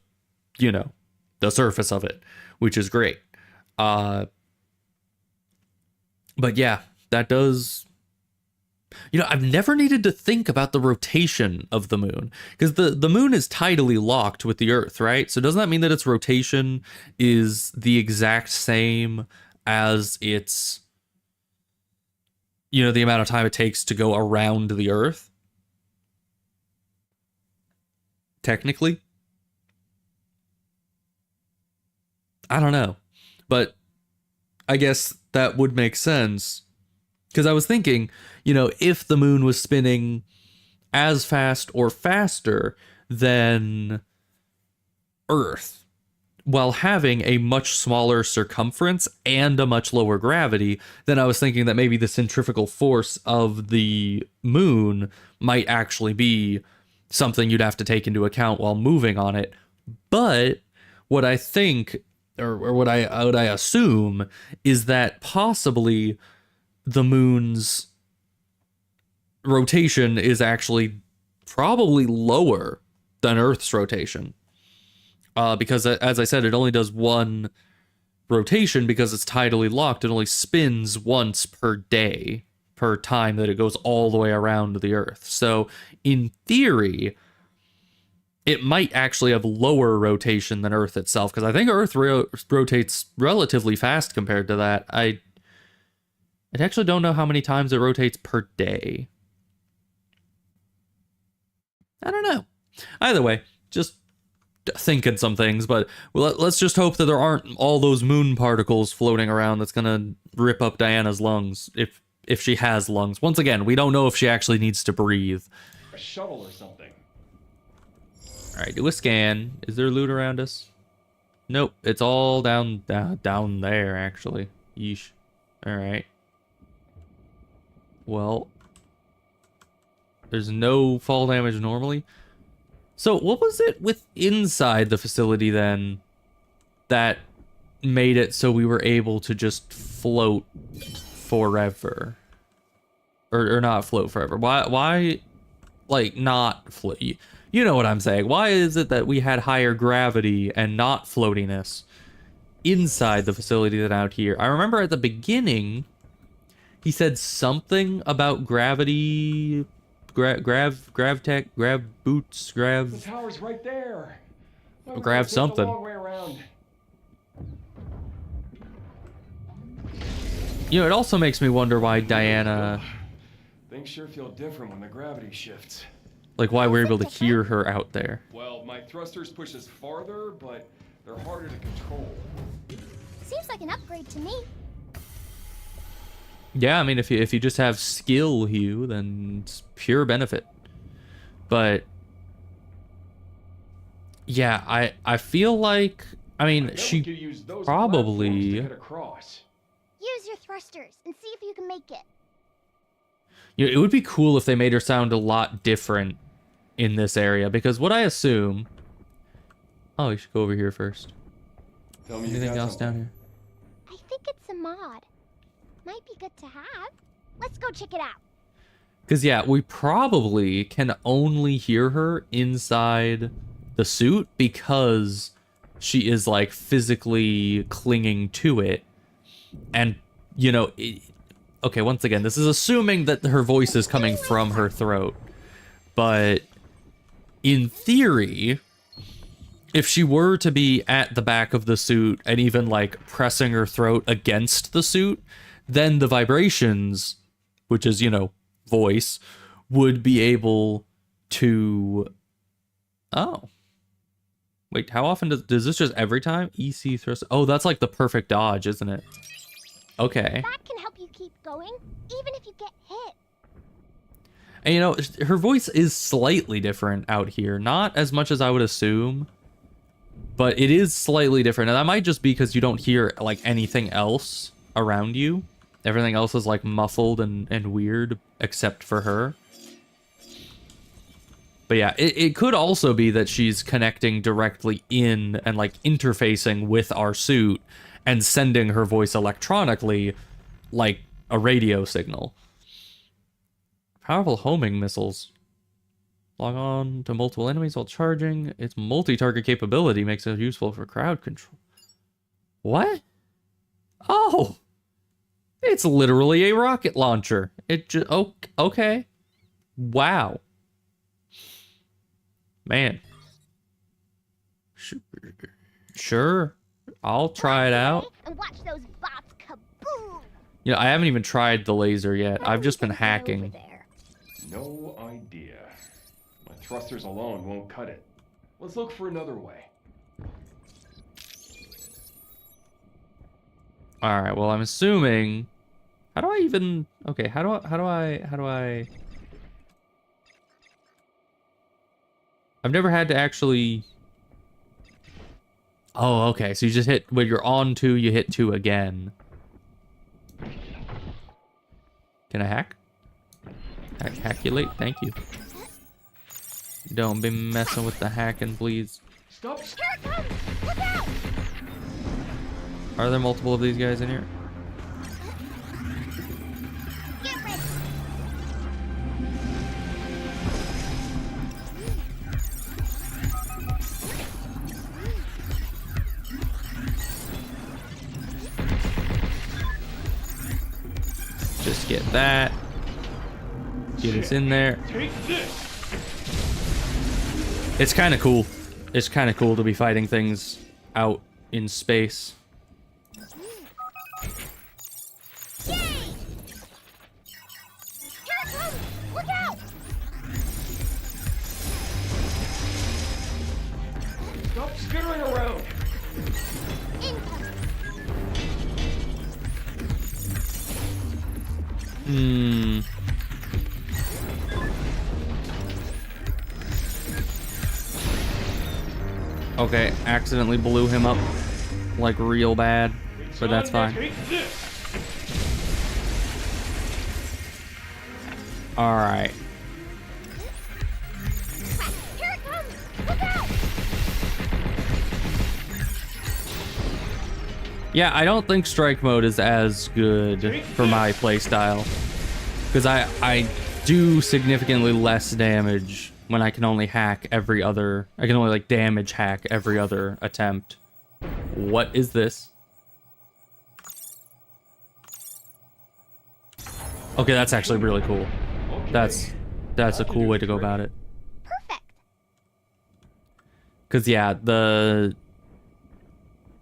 you know, the surface of it, which is great. But yeah, that does, you know, I've never needed to think about the rotation of the moon, because the moon is tidally locked with the Earth, right? So doesn't that mean that its rotation is the exact same as its, you know, the amount of time it takes to go around the Earth? Technically? I don't know. But I guess that would make sense. Because I was thinking, you know, if the moon was spinning as fast or faster than Earth, while having a much smaller circumference and a much lower gravity, then I was thinking that maybe the centrifugal force of the moon might actually be something you'd have to take into account while moving on it. But what I think, or what I assume, is that possibly the moon's rotation is actually probably lower than Earth's rotation. Because, as I said, it only does one rotation because it's tidally locked. It only spins once per day, per time that it goes all the way around the Earth. So, in theory, it might actually have lower rotation than Earth itself, because I think Earth rotates relatively fast compared to that. I actually don't know how many times it rotates per day. I don't know. Either way, just thinking some things, but let's just hope that there aren't all those moon particles floating around that's gonna rip up Diana's lungs, if she has lungs. Once again, we don't know if she actually needs to breathe. A shuttle or something. Alright, do a scan. Is there loot around us? Nope, it's all down there, actually. Yeesh. Alright. Well, there's no fall damage normally. So what was it with inside the facility then that made it so we were able to just float forever? Or not float forever. Why like not float? You know what I'm saying. Why is it that we had higher gravity and not floatiness inside the facility than out here? I remember at the beginning he said something about gravity, grav tech, grav boots, The tower's right there. Why would I grav take the something. long way around? You know, it also makes me wonder why Diana, Things sure feel different when the gravity shifts. like why we're able to hear her out there. Well, my thrusters push us farther, but they're harder to control. Seems like an upgrade to me. Yeah, I mean, if you just have skill, Hugh, then it's pure benefit. But yeah, I feel like, I mean, I bet we she could use those platforms probably, to get across. Use your thrusters and see if you can make it. you know, it would be cool if they made her sound a lot different in this area, because what I assume, oh, you should go over here first. Tell me you Anything got else something. down here? I think it's a mod. Might be good to have. Let's go check it out. Because, yeah, we probably can only hear her inside the suit because she is, like, physically clinging to it. And, you know, okay, once again, this is assuming that her voice is coming from her throat. But in theory, if she were to be at the back of the suit and even, like, pressing her throat against the suit, then the vibrations, which is, you know, voice, would be able to... Oh. Wait, how often does this just every time? EC thrust... Oh, that's like the perfect dodge, isn't it? Okay. That can help you keep going, even if you get hit. And, you know, her voice is slightly different out here. Not as much as I would assume, but it is slightly different. And that might just be because you don't hear, like, anything else around you. Everything else is, like, muffled and weird, except for her. But But yeah, it could also be that she's connecting directly in and like interfacing with our suit and sending her voice electronically like a radio signal. Powerful homing missiles. Log on to multiple enemies while charging. Its multi-target capability makes it useful for crowd control. What? Oh! It's literally a rocket launcher. It just... Oh, okay. Wow. Man. Sure. I'll try it out. And watch those bots kaboom! You know, I haven't even tried the laser yet. I've just been hacking. No idea. My thrusters alone won't cut it. Let's look for another way. All right. Well, I'm assuming. How do I even? Okay. How do I? I've never had to actually. Oh, okay. So you just hit when you're on 2, you hit 2 again. Can I hack? Hackulate? Thank you. Don't be messing with the hacking, please. Stop! Here it comes! Look out! Are there multiple of these guys in here? Get ready! Just get that. Get us in there. Take this! It's kind of cool. It's kind of cool to be fighting things out in space. Yay! Here it comes! Look out! Stop skittering around! Incoming! Okay, accidentally blew him up like real bad, but that's fine. Take this! All right. Here it comes! Look out! Yeah, I don't think strike mode is as good for my playstyle, because I do significantly less damage when I can only hack every other. I can only like damage hack every other attempt. What is this? Okay, that's actually really cool. That's a cool way to go about it. Perfect! Cause yeah,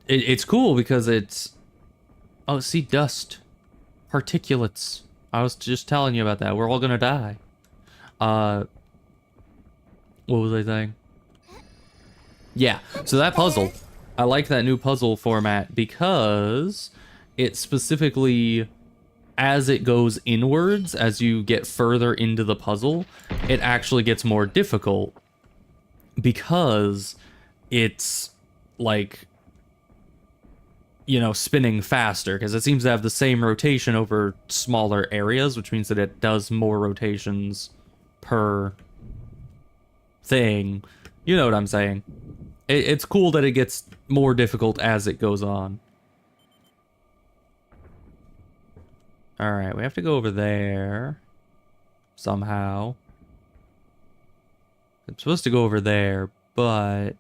it's cool because it's see dust, particulates. I was just telling you about that. We're all gonna die. What was I saying? Yeah, so that puzzle, I like that new puzzle format because it specifically, as it goes inwards, as you get further into the puzzle, it actually gets more difficult because it's like, you know, spinning faster, because it seems to have the same rotation over smaller areas, which means that it does more rotations per thing. You know what I'm saying? It's cool that it gets more difficult as it goes on. All right, we have to go over there somehow. I'm supposed to go over there, but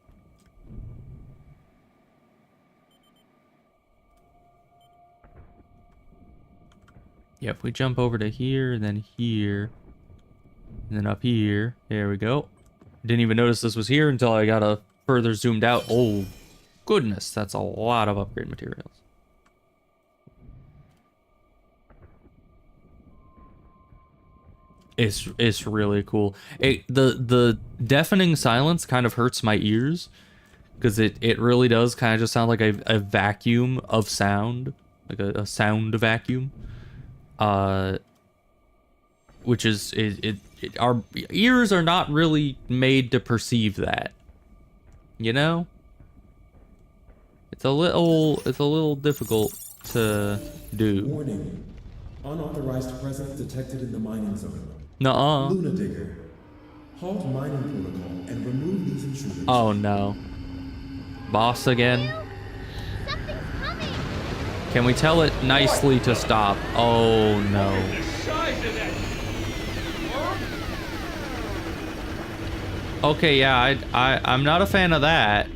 yeah, if we jump over to here, and then here, and then up here, there we go. Didn't even notice this was here until I got a further zoomed out. Oh, goodness, that's a lot of upgrade materials. It's really cool. The deafening silence kind of hurts my ears because it really does kind of just sound like a vacuum of sound, like a sound vacuum. Which is our ears are not really made to perceive that, you know. It's a little difficult to do. Warning. Unauthorized presence detected in the mining zone. Nuh-uh. Luna Digger. Halt mining protocol and remove these intruders. Oh no. Boss again? Something's coming! Can we tell it nicely to stop? Oh no. The size of that. Okay, yeah, I'm not a fan of that.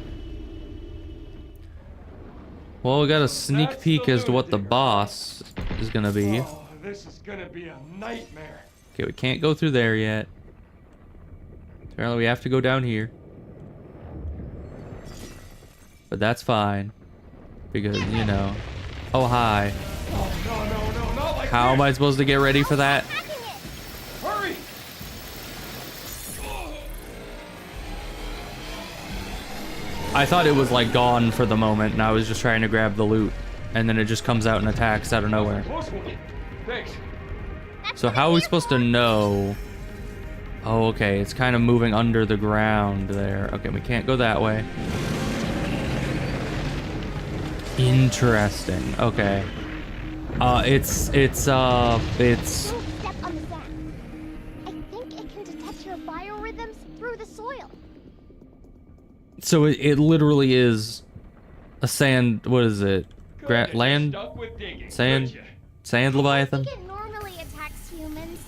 Well, we got a sneak That's peek the as to what the lunatic. boss is gonna be. Oh, this is gonna be a nightmare. Okay, we can't go through there yet. Apparently we have to go down here. But that's fine. Because, you know. Oh, hi. Oh, no, not like How am I supposed to get ready for that? Hurry! I thought it was like gone for the moment and I was just trying to grab the loot. And then it just comes out and attacks out of nowhere. Close one. Thanks. So how are we supposed to know? Oh, okay. It's kind of moving under the ground there. Okay, we can't go that way. Interesting. Okay. It's Don't step on the sand. I think it can detect your biorhythms through the soil. so it literally is a sand. What is it? Good, you're Land? stuck with digging, Sand? aren't ya? Sand I Leviathan? think it normally attacks humans.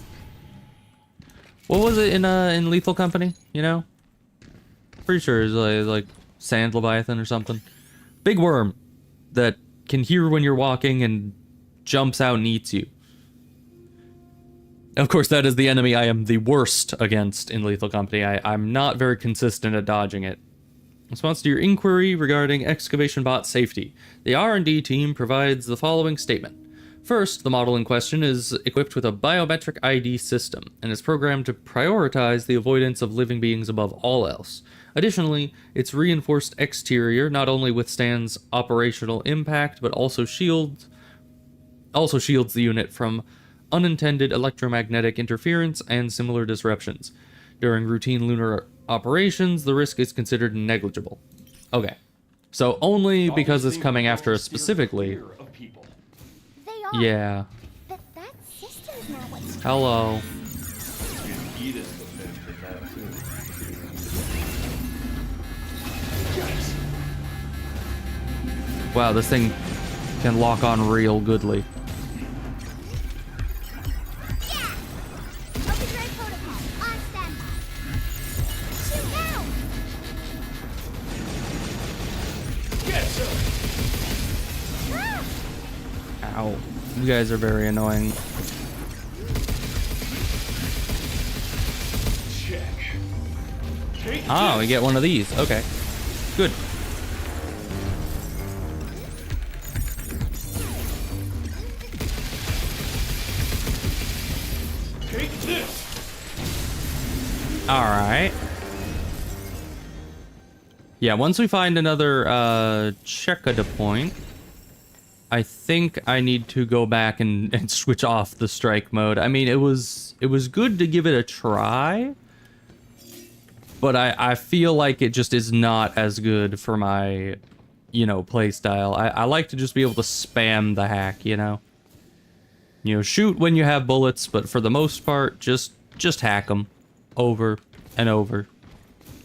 What was it in Lethal Company? You know? Pretty sure it's like Sand Leviathan or something. Big worm that can hear when you're walking and jumps out and eats you. Of course, that is the enemy I am the worst against in Lethal Company. I'm not very consistent at dodging it. In response to your inquiry regarding excavation bot safety, the R&D team provides the following statement. First, the model in question is equipped with a biometric ID system and is programmed to prioritize the avoidance of living beings above all else. Additionally, its reinforced exterior not only withstands operational impact, but also shields the unit from unintended electromagnetic interference and similar disruptions. During routine lunar operations, the risk is considered negligible. Okay. So only because it's coming after us specifically. Fear of people. They are. Yeah. But that system's not what's Hello. Edith would benefit that too. Wow, this thing can lock on real goodly. Yeah! Overdrive protocol, on standby. Shoot now! Get some. Ah! Ow. You guys are very annoying. Check. Take Oh, we this. get one of these. Okay. Good. Take this. Alright. Yeah, once we find another check-a point, I think I need to go back and switch off the strike mode. I mean, it was good to give it a try, but I feel like it just is not as good for my, play style. I like to just be able to spam the hack, shoot when you have bullets, but for the most part, just hack them over and over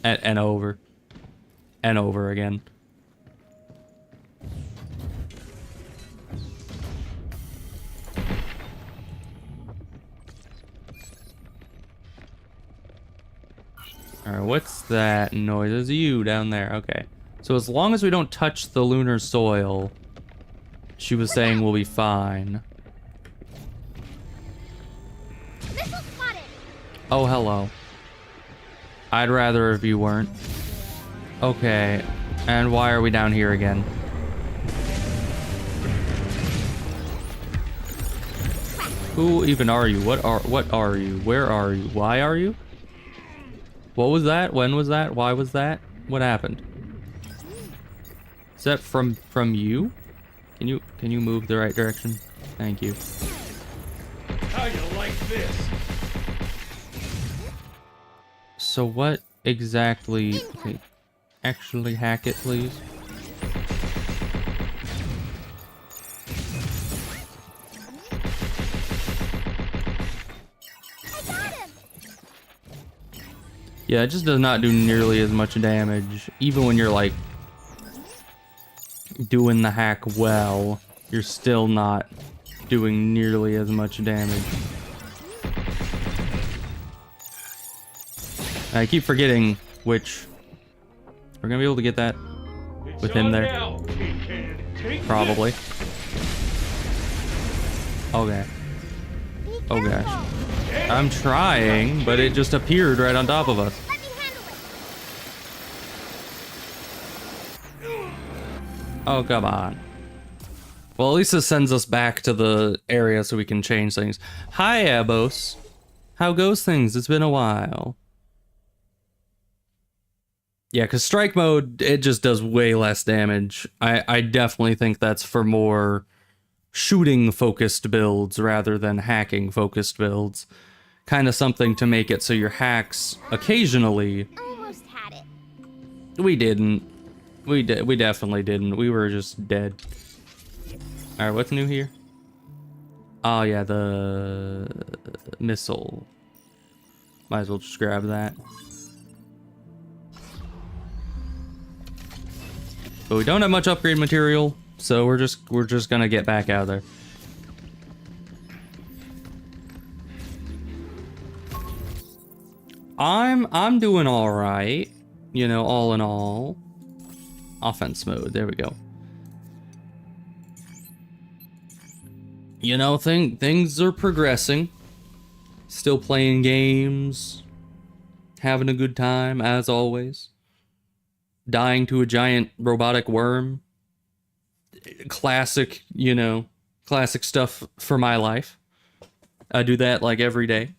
and over and over again. Alright, what's that noise? There's you down there. Okay. So as long as we don't touch the lunar soil, she was saying we'll be fine. Missile spotted! Oh, hello. I'd rather if you weren't. Okay. And why are we down here again? Who even are you? What are you? Where are you? Why are you? What was that? When was that? Why was that? What happened? Is that from you? Can you move the right direction? Thank you. How you like this? So what exactly? Okay, actually hack it, please. I got him! Yeah, it just does not do nearly as much damage. Even when you're like doing the hack well, you're still not doing nearly as much damage. I keep forgetting which... We're gonna be able to get that with him there. Probably. Okay. Oh gosh. I'm trying, but it just appeared right on top of us. Let me handle it. Oh, come on. Well, at least this sends us back to the area so we can change things. Hi, Abos. How goes things? It's been a while. Yeah, because strike mode, it just does way less damage. I definitely think that's for more shooting-focused builds rather than hacking-focused builds. Kind of something to make it so your hacks occasionally... Almost had it. We didn't. We definitely didn't. We were just dead. Alright, what's new here? Oh yeah, the missile. Might as well just grab that. But we don't have much upgrade material, so we're just gonna get back out of there. I'm doing all right, you know, all in all. Offense mode, there we go. You know, things are progressing. Still playing games, having a good time as always. Dying to a giant robotic worm. Classic, you know, classic stuff for my life. I do that like every day.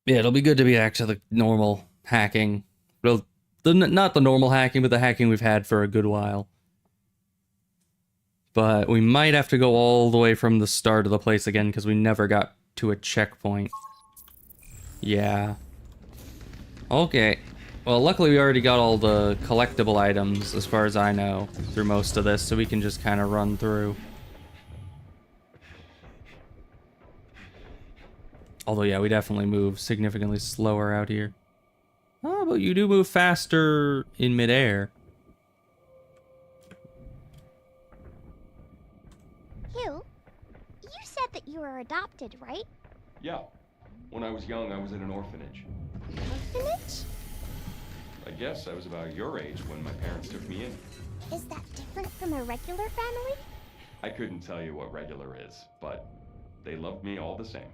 Yeah, it'll be good to be back to the normal hacking. Well, not the normal hacking, but the hacking we've had for a good while. But we might have to go all the way from the start of the place again because we never got to a checkpoint. Yeah. Okay. Well, luckily we already got all the collectible items, as far as I know, through most of this, so we can just kind of run through. Although, yeah, we definitely move significantly slower out here. Oh, but you do move faster in midair. Hugh, you said that you were adopted, right? Yeah. When I was young, I was in an orphanage. Orphanage? I guess I was about your age when my parents took me in. Is that different from a regular family? I couldn't tell you what regular is, but they loved me all the same.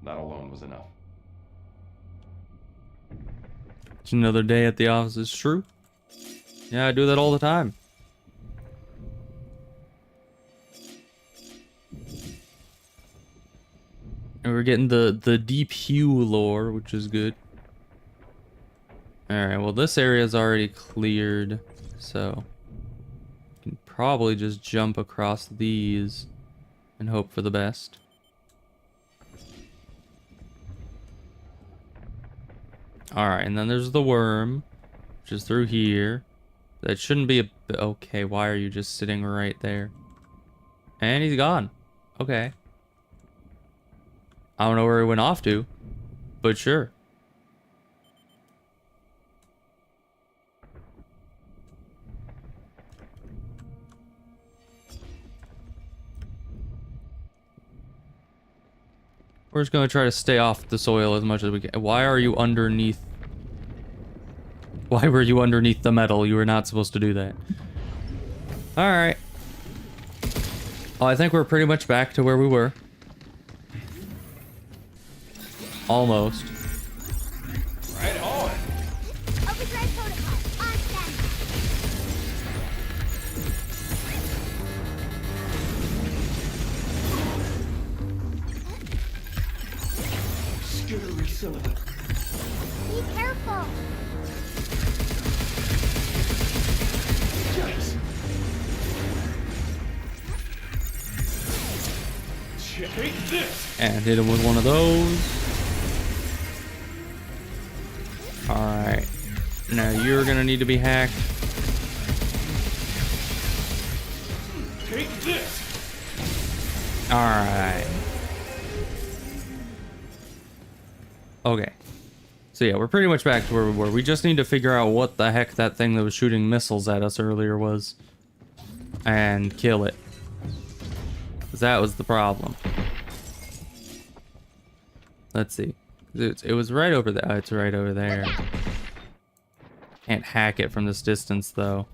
That alone was enough. It's another day at the office is true. Yeah, I do that all the time. And we're getting the deep hue lore, which is good. Alright, well this area is already cleared, so we can probably just jump across these and hope for the best. Alright, and then there's the worm, which is through here. That shouldn't be a... Okay, why are you just sitting right there? And he's gone. Okay. I don't know where he went off to, but sure. We're just gonna try to stay off the soil as much as we can. Why are you underneath? Why were you underneath the metal? You were not supposed to do that. Alright. Oh, I think we're pretty much back to where we were. Almost. Right on! Overdrive protocol, on standby. Skittery son of a... Be careful. Yikes! Take this! And hit him with one of those. Alright. Now you're gonna need to be hacked. Take this! Alright. Okay. So yeah, we're pretty much back to where we were. We just need to figure out what the heck that thing that was shooting missiles at us earlier was. And kill it. Because that was the problem. Let's see. It was right over there. Oh, it's right over there. Can't hack it from this distance, though.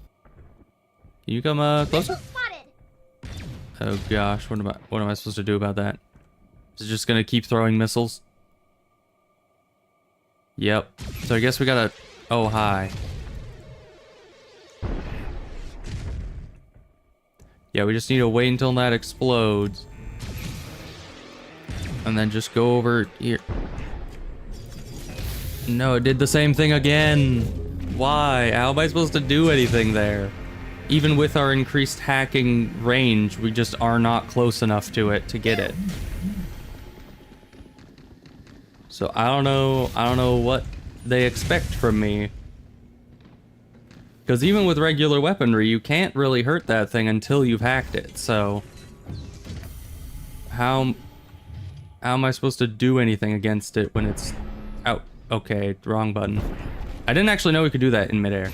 Can you come closer? Oh gosh, what am I supposed to do about that? Is it just gonna keep throwing missiles? Yep. So I guess we gotta... Oh, hi. Yeah, we just need to wait until that explodes. And then just go over here. No, it did the same thing again. Why? How am I supposed to do anything there? Even with our increased hacking range, we just are not close enough to it to get it. So I don't know what they expect from me. Because even with regular weaponry, you can't really hurt that thing until you've hacked it, so... How am I supposed to do anything against it when it's out? Okay, wrong button. I didn't actually know we could do that in midair.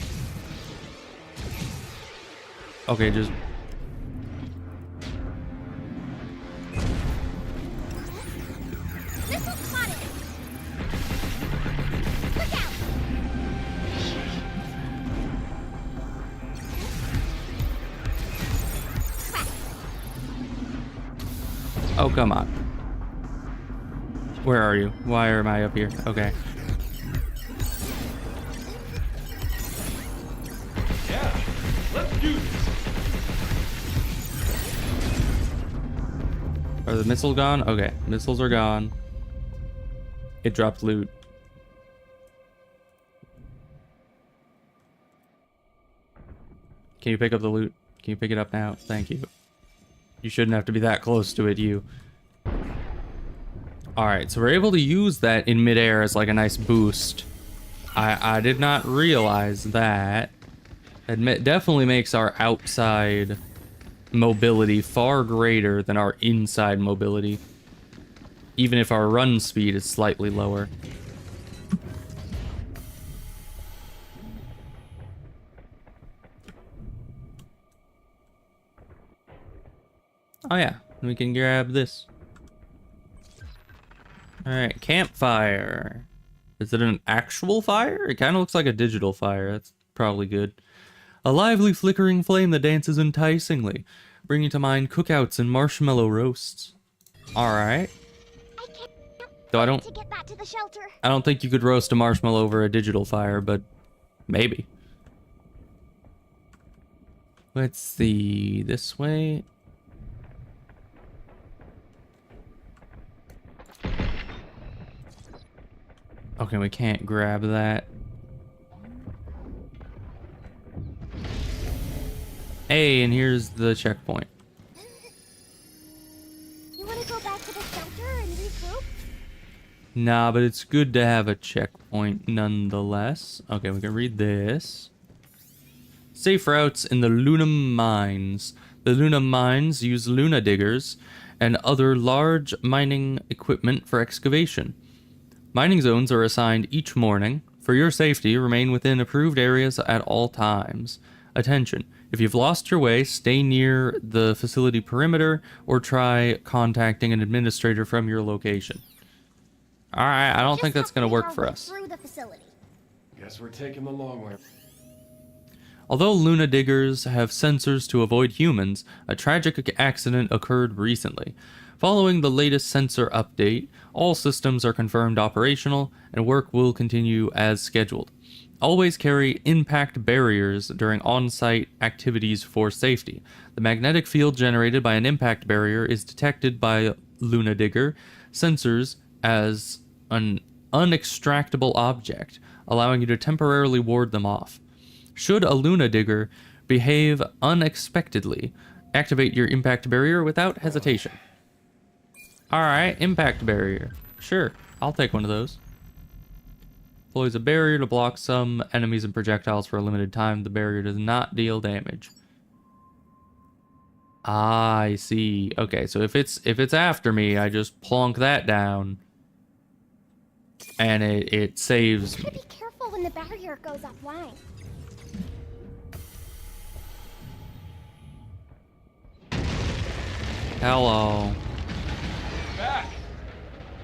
Okay, just... Oh, come on. Where are you? Why am I up here? Okay. Yeah, let's do this. Are the missiles gone? Okay, missiles are gone. It dropped loot. Can you pick up the loot? Can you pick it up now? Thank you. You shouldn't have to be that close to it, you. Alright, so we're able to use that in midair as like a nice boost. I did not realize that. It definitely makes our outside mobility far greater than our inside mobility. Even if our run speed is slightly lower. Oh yeah, we can grab this. Alright, campfire. Is it an actual fire? It kind of looks like a digital fire. That's probably good. A lively flickering flame that dances enticingly, bringing to mind cookouts and marshmallow roasts. Alright. Though I don't think you could roast a marshmallow over a digital fire, but maybe. Let's see, this way. Okay, we can't grab that. Hey, and here's the checkpoint. You want to go back to the shelter and regroup? Nah, but it's good to have a checkpoint nonetheless. Okay, we can read this. Safe routes in the Lunam mines. The Lunam mines use Luna diggers and other large mining equipment for excavation. Mining zones are assigned each morning. For your safety, remain within approved areas at all times. Attention, if you've lost your way, stay near the facility perimeter or try contacting an administrator from your location. Alright, I don't think that's going to work for us. Guess we're taking the long way. Although Luna diggers have sensors to avoid humans, a tragic accident occurred recently. Following the latest sensor update, all systems are confirmed operational, and work will continue as scheduled. Always carry impact barriers during on-site activities for safety. The magnetic field generated by an impact barrier is detected by Luna Digger sensors as an unextractable object, allowing you to temporarily ward them off. Should a Luna Digger behave unexpectedly, activate your impact barrier without hesitation. Alright, impact barrier. Sure, I'll take one of those. Deploys a barrier to block some enemies and projectiles for a limited time. The barrier does not deal damage. I see. Okay, so if it's after me, I just plonk that down, and it saves Gotta me. be careful when the barrier goes offline. Hello. Back!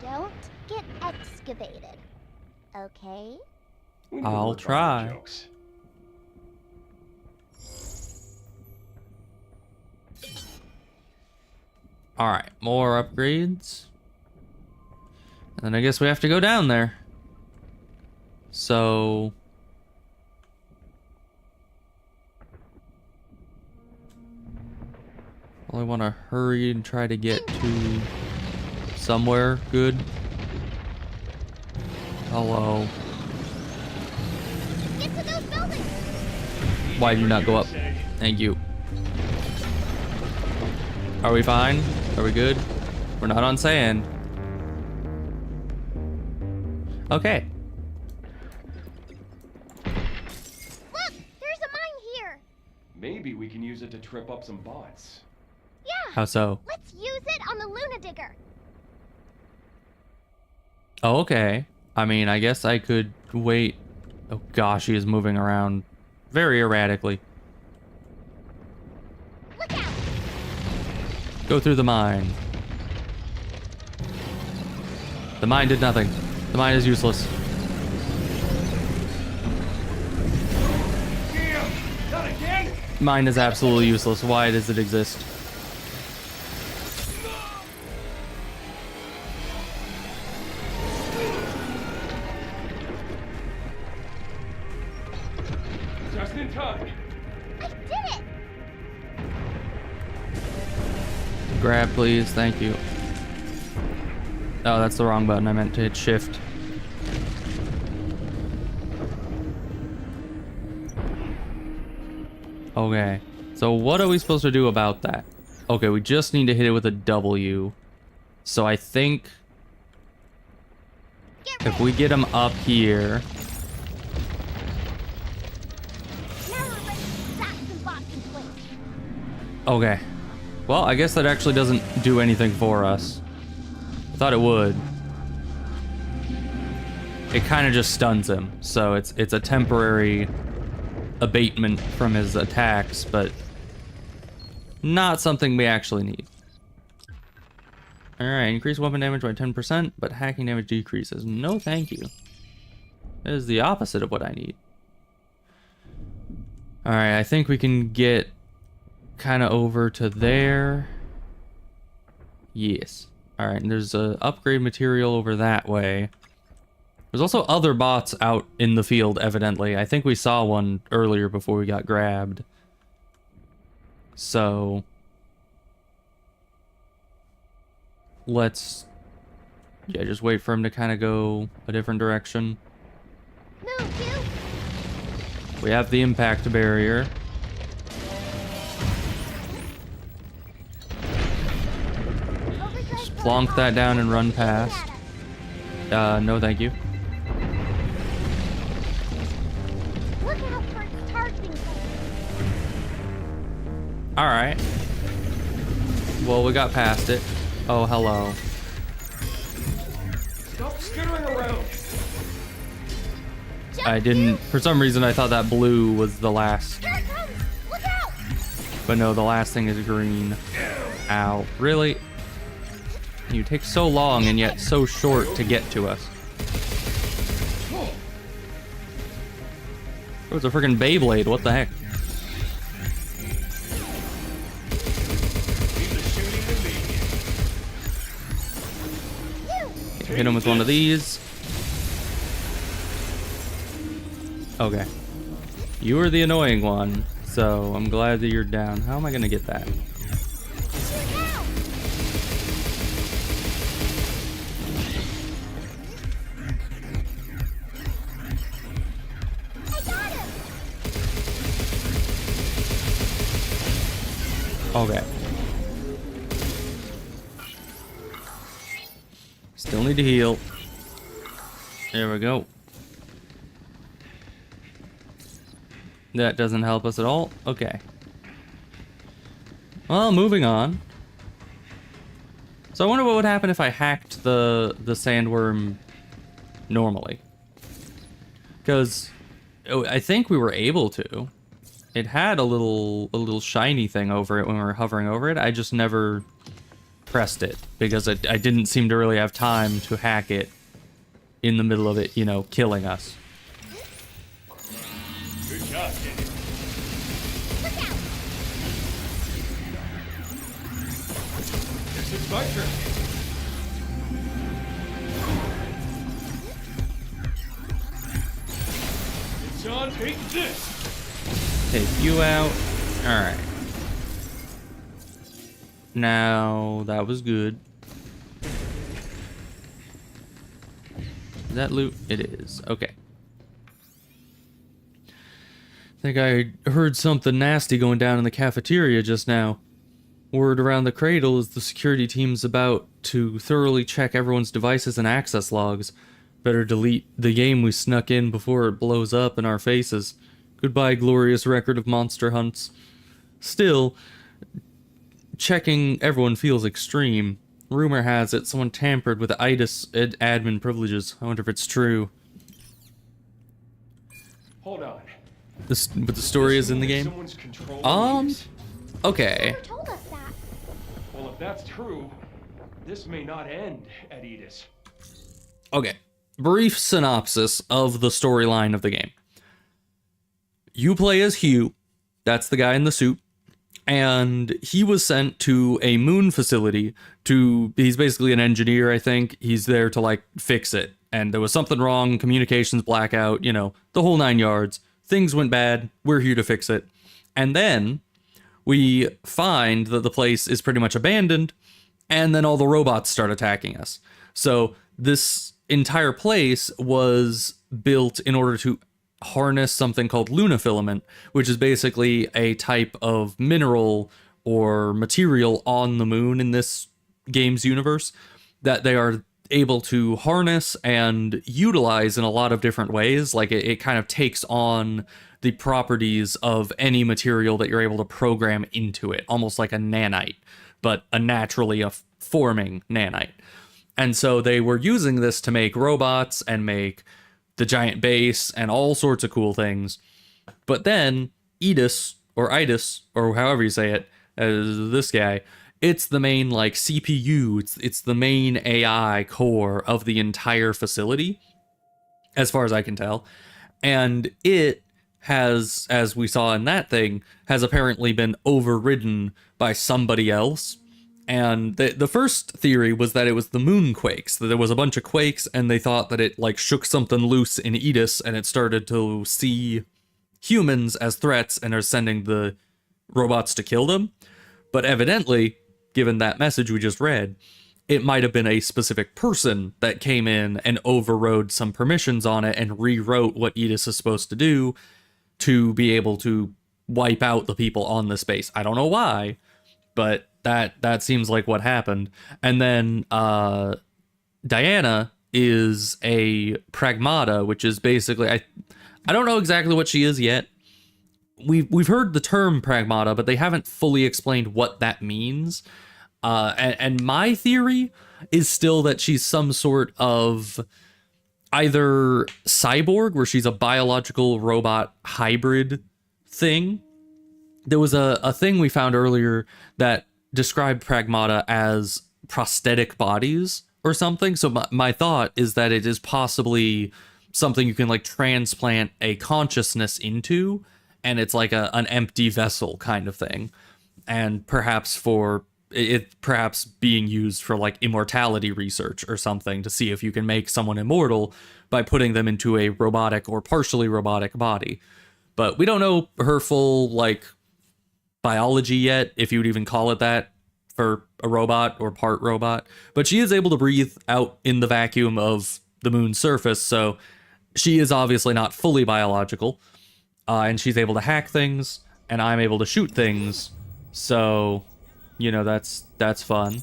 Don't get excavated, okay? We need to I'll work on our try. jokes. All right, more upgrades. And then I guess we have to go down there. So well, I want to hurry and try to get to somewhere good. Hello. Get to those buildings! Why do you not go up? Thank you. Are we fine? Are we good? We're not on sand. Okay. Look! There's a mine here! Maybe we can use it to trip up some bots. Yeah! How so? Let's use it on the Luna Digger! Oh, okay. I mean, I guess I could wait. Oh gosh, he is moving around very erratically. Look out! Go through the mine. The mine did nothing. The mine is useless. Damn! Not again! Mine is absolutely useless. Why does it exist? Just in time. I did it! Grab, please. Thank you. Oh, that's the wrong button. I meant to hit shift. Okay. So what are we supposed to do about that? Okay, we just need to hit it with a W. So I think if we get him up here. Now we're ready to zap some bots in place. Okay. Well, I guess that actually doesn't do anything for us. I thought it would. It kind of just stuns him, so it's a temporary abatement from his attacks, but not something we actually need. Alright, increase weapon damage by 10%, but hacking damage decreases. No thank you. That is the opposite of what I need. Alright, I think we can get kind of over to there. Yes. Alright, and there's a upgrade material over that way. There's also other bots out in the field, evidently. I think we saw one earlier before we got grabbed. So let's, yeah, just wait for him to kind of go a different direction. Move, you! We have the impact barrier. Just plonk that down and run past. No thank you. Look out for its targeting point. Alright. Well, we got past it. Oh, hello. Stop skittering around! I didn't, for some reason I thought that blue was the last. Here it comes! Look out! But no, the last thing is green. Ow. Really? You take so long and yet so short to get to us. It was a freaking Beyblade, what the heck? Hit him with one of these. Okay. You were the annoying one, so I'm glad that you're down. How am I gonna get that? Shoot now! I got him! Okay. Still need to heal. There we go. That doesn't help us at all. Okay. Well, moving on. So I wonder what would happen if I hacked the sandworm normally. Because I think we were able to. It had a little shiny thing over it when we were hovering over it. I just never pressed it because I didn't seem to really have time to hack it in the middle of it, you know, killing us. Good job, kid. Guess it's my turn. It's on, take this! Take you out. Alright. Now, that was good. Is that loot? It is. Okay. I think I heard something nasty going down in the cafeteria just now. Word around the cradle is the security team's about to thoroughly check everyone's devices and access logs. Better delete the game we snuck in before it blows up in our faces. Goodbye, glorious record of monster hunts. Still, checking everyone feels extreme. Rumor has it someone tampered with the IDIS admin privileges. I wonder if it's true. Hold on. But the story is in the game? Someone's controlling these? Okay. Who told us that? Well, if that's true, this may not end at Edis. Okay. Brief synopsis of the storyline of the game. You play as Hugh. That's the guy in the suit. And he was sent to a moon facility he's basically an engineer, I think. He's there to, like, fix it. And there was something wrong, communications blackout, you know, the whole 9 yards. Things went bad. We're here to fix it. And then we find that the place is pretty much abandoned. And then all the robots start attacking us. So this entire place was built in order to harness something called lunafilament, which is basically a type of mineral or material on the moon in this game's universe that they are able to harness and utilize in a lot of different ways. Like it kind of takes on the properties of any material that you're able to program into it, almost like a nanite, but a naturally forming nanite. And so they were using this to make robots and make the giant base and all sorts of cool things. But then Edis, or Idis, or however you say it, as this guy, it's the main like CPU, it's the main AI core of the entire facility, as far as I can tell. And it has, as we saw in that thing, has apparently been overridden by somebody else. And the first theory was that it was the moonquakes, that there was a bunch of quakes and they thought that it like shook something loose in Edis and it started to see humans as threats and are sending the robots to kill them. But evidently, given that message we just read, it might have been a specific person that came in and overrode some permissions on it and rewrote what Edis is supposed to do to be able to wipe out the people on the space. I don't know why, but that seems like what happened. And then Diana is a Pragmata, which is basically I don't know exactly what she is yet. We've heard the term Pragmata, but they haven't fully explained what that means. And my theory is still that she's some sort of either cyborg, where she's a biological robot hybrid thing. There was a thing we found earlier that described Pragmata as prosthetic bodies or something. So my thought is that it is possibly something you can like transplant a consciousness into, and it's like an empty vessel kind of thing. And perhaps perhaps being used for like immortality research or something, to see if you can make someone immortal by putting them into a robotic or partially robotic body. But we don't know her full like biology yet, if you would even call it that for a robot or part robot. But she is able to breathe out in the vacuum of the moon's surface, so she is obviously not fully biological. And she's able to hack things, and I'm able to shoot things. So, you know, that's fun.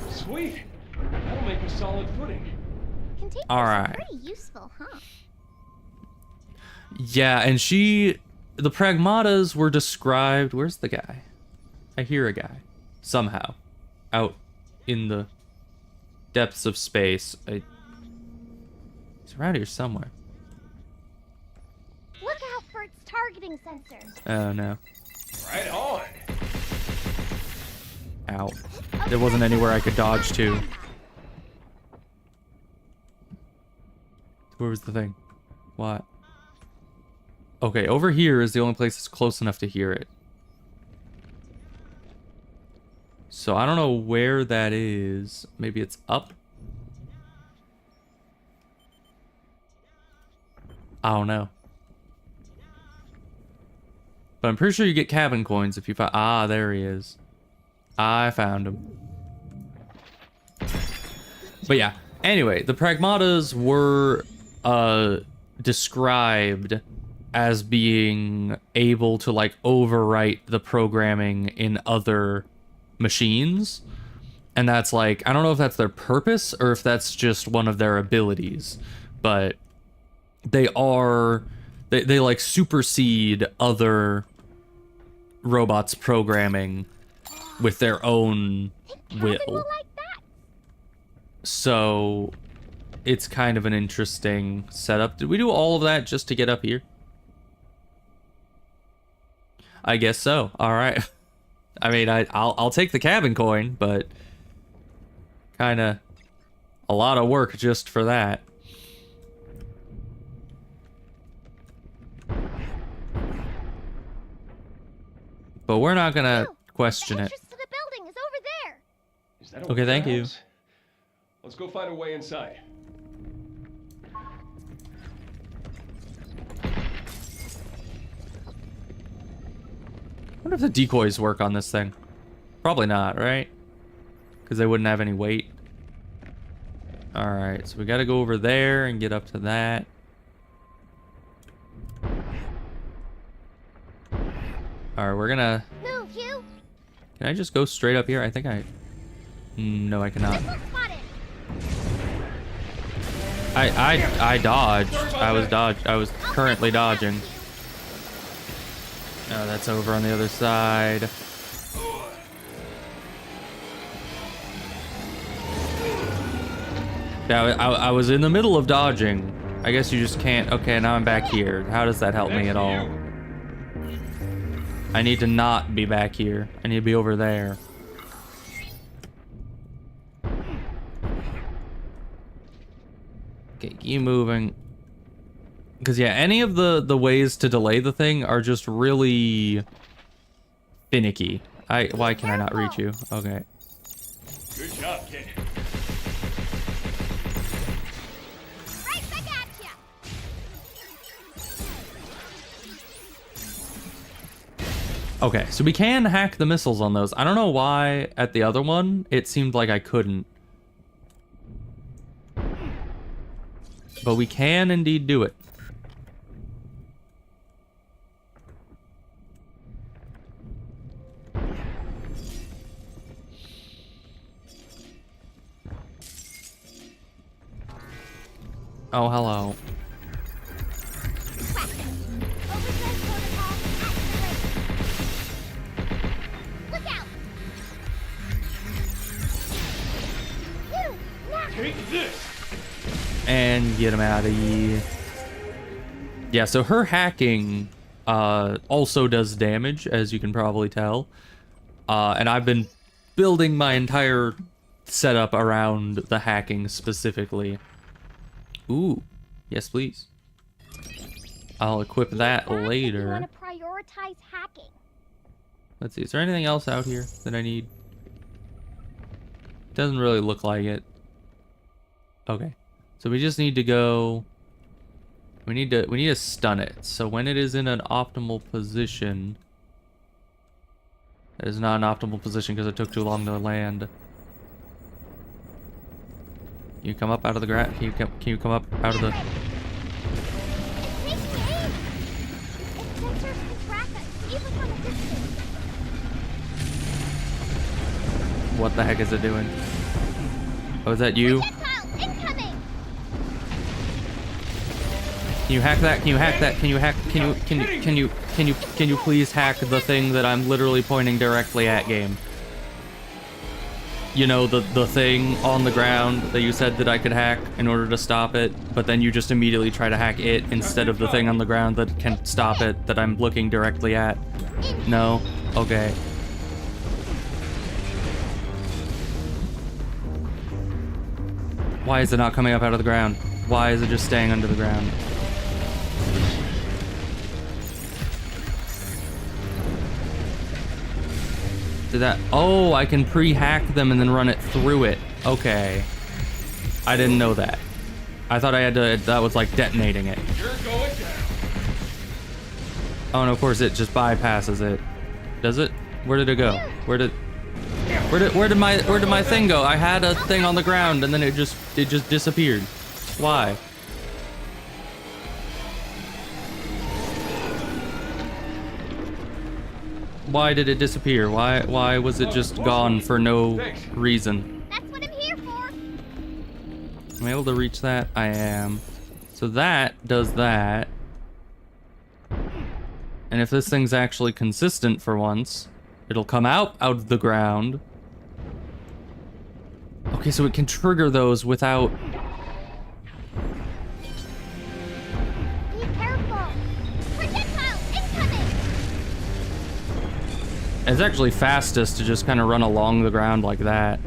Sweet! That'll make a solid footing. Containers All are right. pretty useful, huh? Yeah, and she the Pragmatas were described... Where's the guy? I hear a guy. Somehow. Out in the depths of space. He's around here somewhere. Look out for its targeting sensor. Oh, no. Right on. Ow. There wasn't anywhere I could dodge to. Where was the thing? What? Okay, over here is the only place that's close enough to hear it. So I don't know where that is. Maybe it's up? I don't know. But I'm pretty sure you get cabin coins if you find... Ah, there he is. I found him. But yeah, anyway, the Pragmatas were described as being able to like overwrite the programming in other machines. And that's like, I don't know if that's their purpose or if that's just one of their abilities, but they like supersede other robots' programming with their own will. So it's kind of an interesting setup. Did we do all of that just to get up here? I guess so. All right. I mean, I'll take the cabin coin, but kind of a lot of work just for that. But we're not gonna question it. The entrance to the building is over there. Is that Okay, thank you. Let's go find a way inside. I wonder if the decoys work on this thing. Probably not, right? Because they wouldn't have any weight. Alright, so we gotta go over there and get up to that. Alright, we're gonna... Move, Hugh. Can I just go straight up here? I think I... No, I cannot. Missile spotted. I dodged. I was currently dodging. Oh, that's over on the other side. Yeah, I was in the middle of dodging. I guess you just can't... Okay, now I'm back here. How does that help me at all? I need to not be back here. I need to be over there. Okay, keep moving. Because, yeah, any of the ways to delay the thing are just really finicky. Why can I not reach you? Okay. Good job, kid. Right back at ya. Okay, so we can hack the missiles on those. I don't know why at the other one it seemed like I couldn't. But we can indeed do it. Oh, hello. Look out! Take this. And get him out of here. Yeah, so her hacking also does damage, as you can probably tell. And I've been building my entire setup around the hacking specifically. Ooh, yes, please. I'll equip that later. You want to prioritize hacking. Let's see, is there anything else out here that I need? Doesn't really look like it. Okay, so we just need to go. We need to stun it. So when it is in an optimal position, it is not an optimal position because it took too long to land. Can you come up out of the ground? Can you come up out of the? It's taking aim. Its sensors can track us even from a distance. What the heck is it doing? Oh, is that you? Projectile incoming. Can Can you hack that? Can you hack that? Can you hack? Can you please hack the thing that I'm literally pointing directly at, game? You know, the thing on the ground that you said that I could hack in order to stop it, but then you just immediately try to hack it instead of the thing on the ground that can stop it that I'm looking directly at. No? Okay. Why is it not coming up out of the ground? Why is it just staying under the ground? Did that? Oh, I can pre-hack them and then run it through it. Okay. I didn't know that. I thought I had to, that was like detonating it. You're going down. Oh, and of course it just bypasses it. Does it? Where did it go? Where did my thing go? I had a thing on the ground and then it just disappeared. Why? Why did it disappear? Why was it just gone for no reason? That's what I'm here for. Am I able to reach that? I am. So that does that. And if this thing's actually consistent for once, it'll come out of the ground. Okay, so it can trigger those without... Be careful. Projectile incoming. It's actually fastest to just kind of run along the ground like that.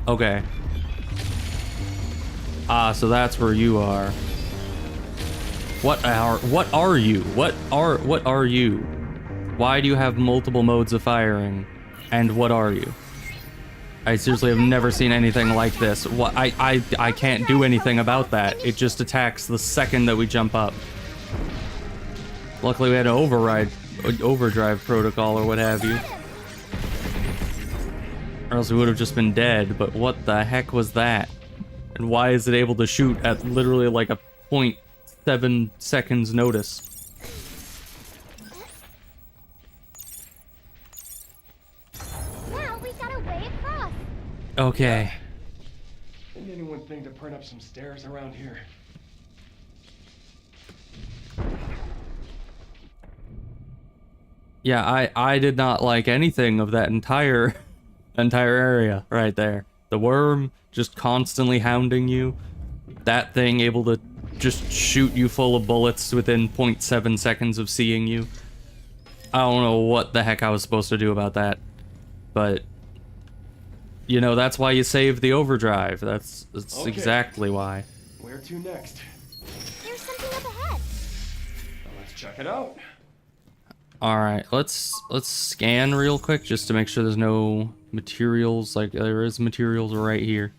Okay. Ah, so that's where you are. What are you? What are you? Why do you have multiple modes of firing? And what are you? I seriously have never seen anything like this. What I can't do anything about that. It just attacks the second that we jump up. Luckily we had an overdrive protocol or what have you. Or else we would have just been dead, but what the heck was that? And why is it able to shoot at literally like a 0.7 seconds notice? Now we got a way across. Okay. Didn't anyone think to print up some stairs around here? Yeah, I did not like anything of that entire area right there. The worm just constantly hounding you. That thing able to just shoot you full of bullets within 0.7 seconds of seeing you. I don't know what the heck I was supposed to do about that. But, you know, that's why you save the overdrive. That's Okay. exactly why. Where to next? There's something up ahead. Well, let's check it out. Alright, let's scan real quick just to make sure there's no materials. Like, there is materials right here.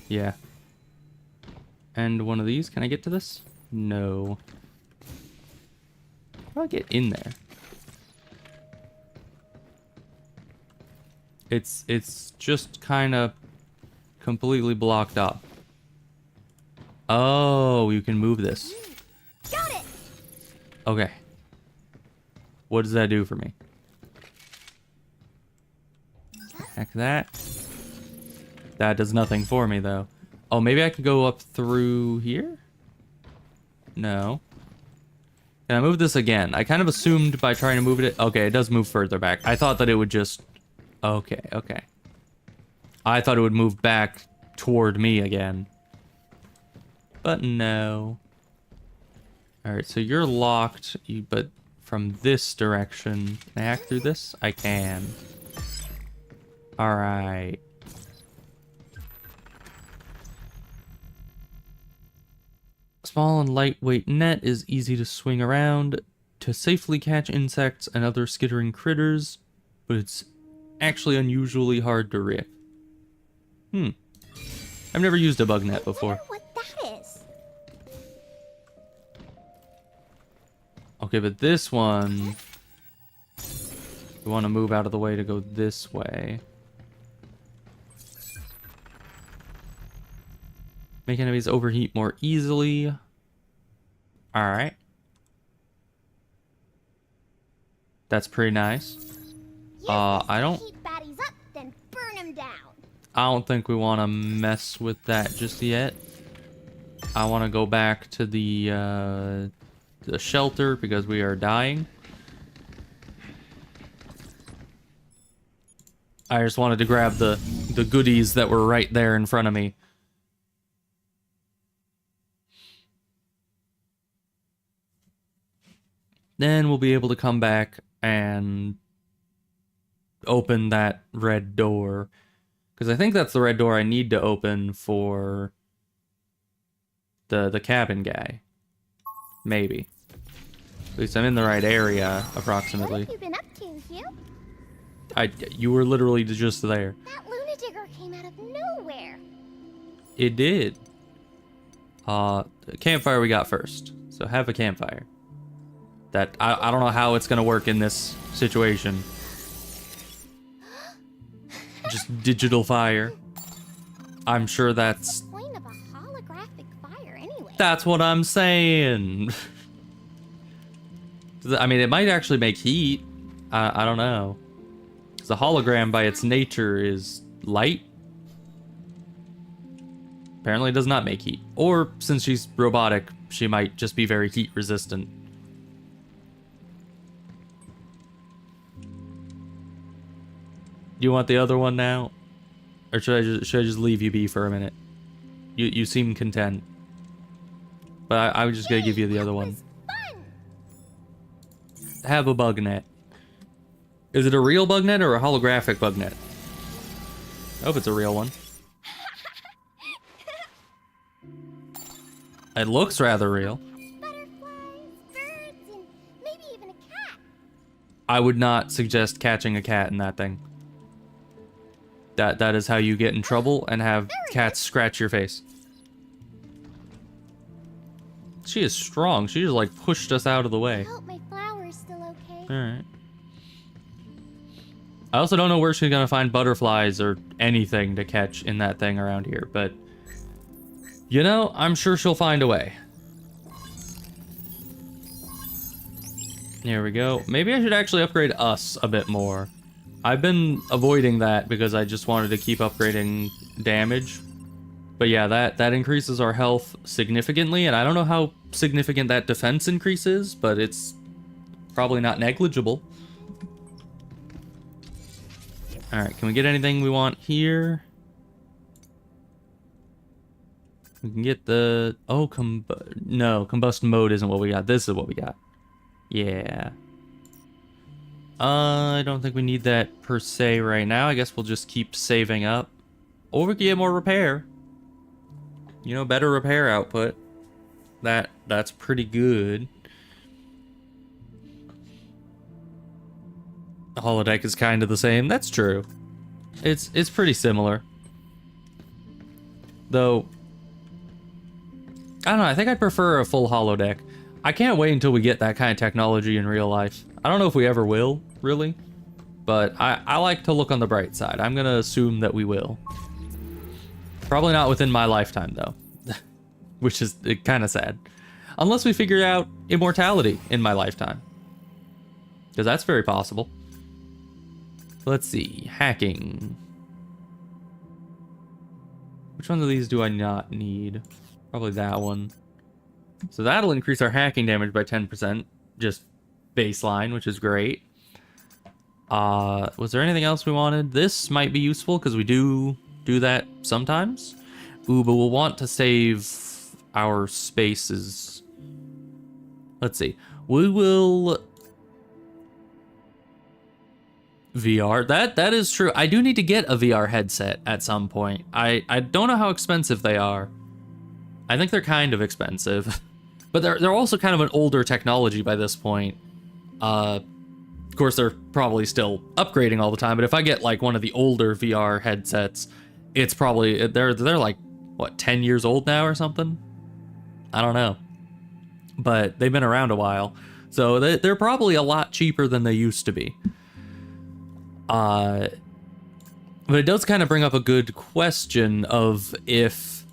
Yeah. And one of these. Can I get to this? No. How do I get in there? It's just kind of completely blocked up. Oh, you can move this. Got it. Okay. What does that do for me? Heck that. That does nothing for me, though. Oh, maybe I could go up through here? No. Can I move this again? I kind of assumed by trying to move it... Okay, it does move further back. I thought that it would just... Okay, okay. I thought it would move back toward me again. But no. Alright, so you're locked, but from this direction... Can I hack through this? I can. Alright. Small and lightweight net is easy to swing around to safely catch insects and other skittering critters, but it's actually unusually hard to rip. I've never used a bug net before. What that is? Okay, but this one... We want to move out of the way to go this way. Make enemies overheat more easily. Alright. That's pretty nice. I don't... Heat baddies up, then burn them down. I don't think we want to mess with that just yet. I want to go back to the shelter because we are dying. I just wanted to grab the goodies that were right there in front of me. Then we'll be able to come back and open that red door. Because I think that's the red door I need to open for the cabin guy. Maybe. At least I'm in the right area, approximately. What have you been up to, Hugh? You were literally just there. That lunatic came out of nowhere. It did. Campfire we got first. So have a campfire. That I don't know how it's gonna work in this situation. Just digital fire. I'm sure that's... What's the point of a holographic fire anyway? That's what I'm saying. I mean, it might actually make heat. I don't know. Because the hologram by its nature is light. Apparently it does not make heat. Or, since she's robotic, she might just be very heat resistant. Do you want the other one now? Or should I just leave you be for a minute? You seem content. But I was just gonna give you the other one. Have a bug net. Is it a real bug net or a holographic bug net? I hope it's a real one. It looks rather real. Butterflies, birds, and maybe even a cat. I would not suggest catching a cat in that thing. That is how you get in trouble and have cats scratch your face. She is strong. She just like pushed us out of the I way. hope my flower is still okay. Alright. I also don't know where she's gonna find butterflies or anything to catch in that thing around here, but you know, I'm sure she'll find a way. Here we go. Maybe I should actually upgrade us a bit more. I've been avoiding that because I just wanted to keep upgrading damage. But yeah, that increases our health significantly, and I don't know how significant that defense increase is, but it's probably not negligible. Alright, can we get anything we want here? We can get the... Oh, no, combust mode isn't what we got. This is what we got. Yeah. I don't think we need that per se right now. I guess we'll just keep saving up. Or we can get more repair. You know, better repair output. That's pretty good. The holodeck is kind of the same. That's true. It's pretty similar. Though, I don't know, I think I'd prefer a full holodeck. I can't wait until we get that kind of technology in real life. I don't know if we ever will, really. But I like to look on the bright side. I'm gonna assume that we will. Probably not within my lifetime, though. Which is kind of sad. Unless we figure out immortality in my lifetime. Because that's very possible. Let's see. Hacking. Which one of these do I not need? Probably that one. So that'll increase our hacking damage by 10%. Just baseline, which is great. Was there anything else we wanted? This might be useful because we do that sometimes. Ooh, but we'll want to save our spaces. Let's see. We will... VR. That is true. I do need to get a VR headset at some point. I don't know how expensive they are. I think they're kind of expensive. But they're also kind of an older technology by this point. Of course, they're probably still upgrading all the time, but if I get like one of the older VR headsets, it's probably they're like what, 10 years old now or something? I don't know. But they've been around a while. So they're probably a lot cheaper than they used to be. But it does kind of bring up a good question of if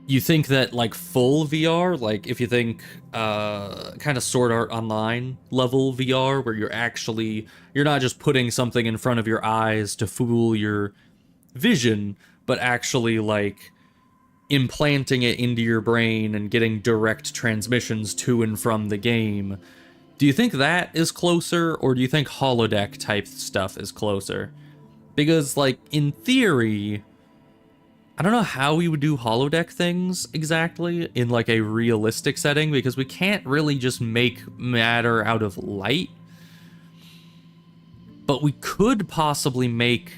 you think that like full VR, like if you think kind of Sword Art Online level VR, where you're not just putting something in front of your eyes to fool your vision, but actually like implanting it into your brain and getting direct transmissions to and from the game. Do you think that is closer, or do you think holodeck type stuff is closer? Because, like, in theory, I don't know how we would do holodeck things exactly in, like, a realistic setting, because we can't really just make matter out of light. But we could possibly make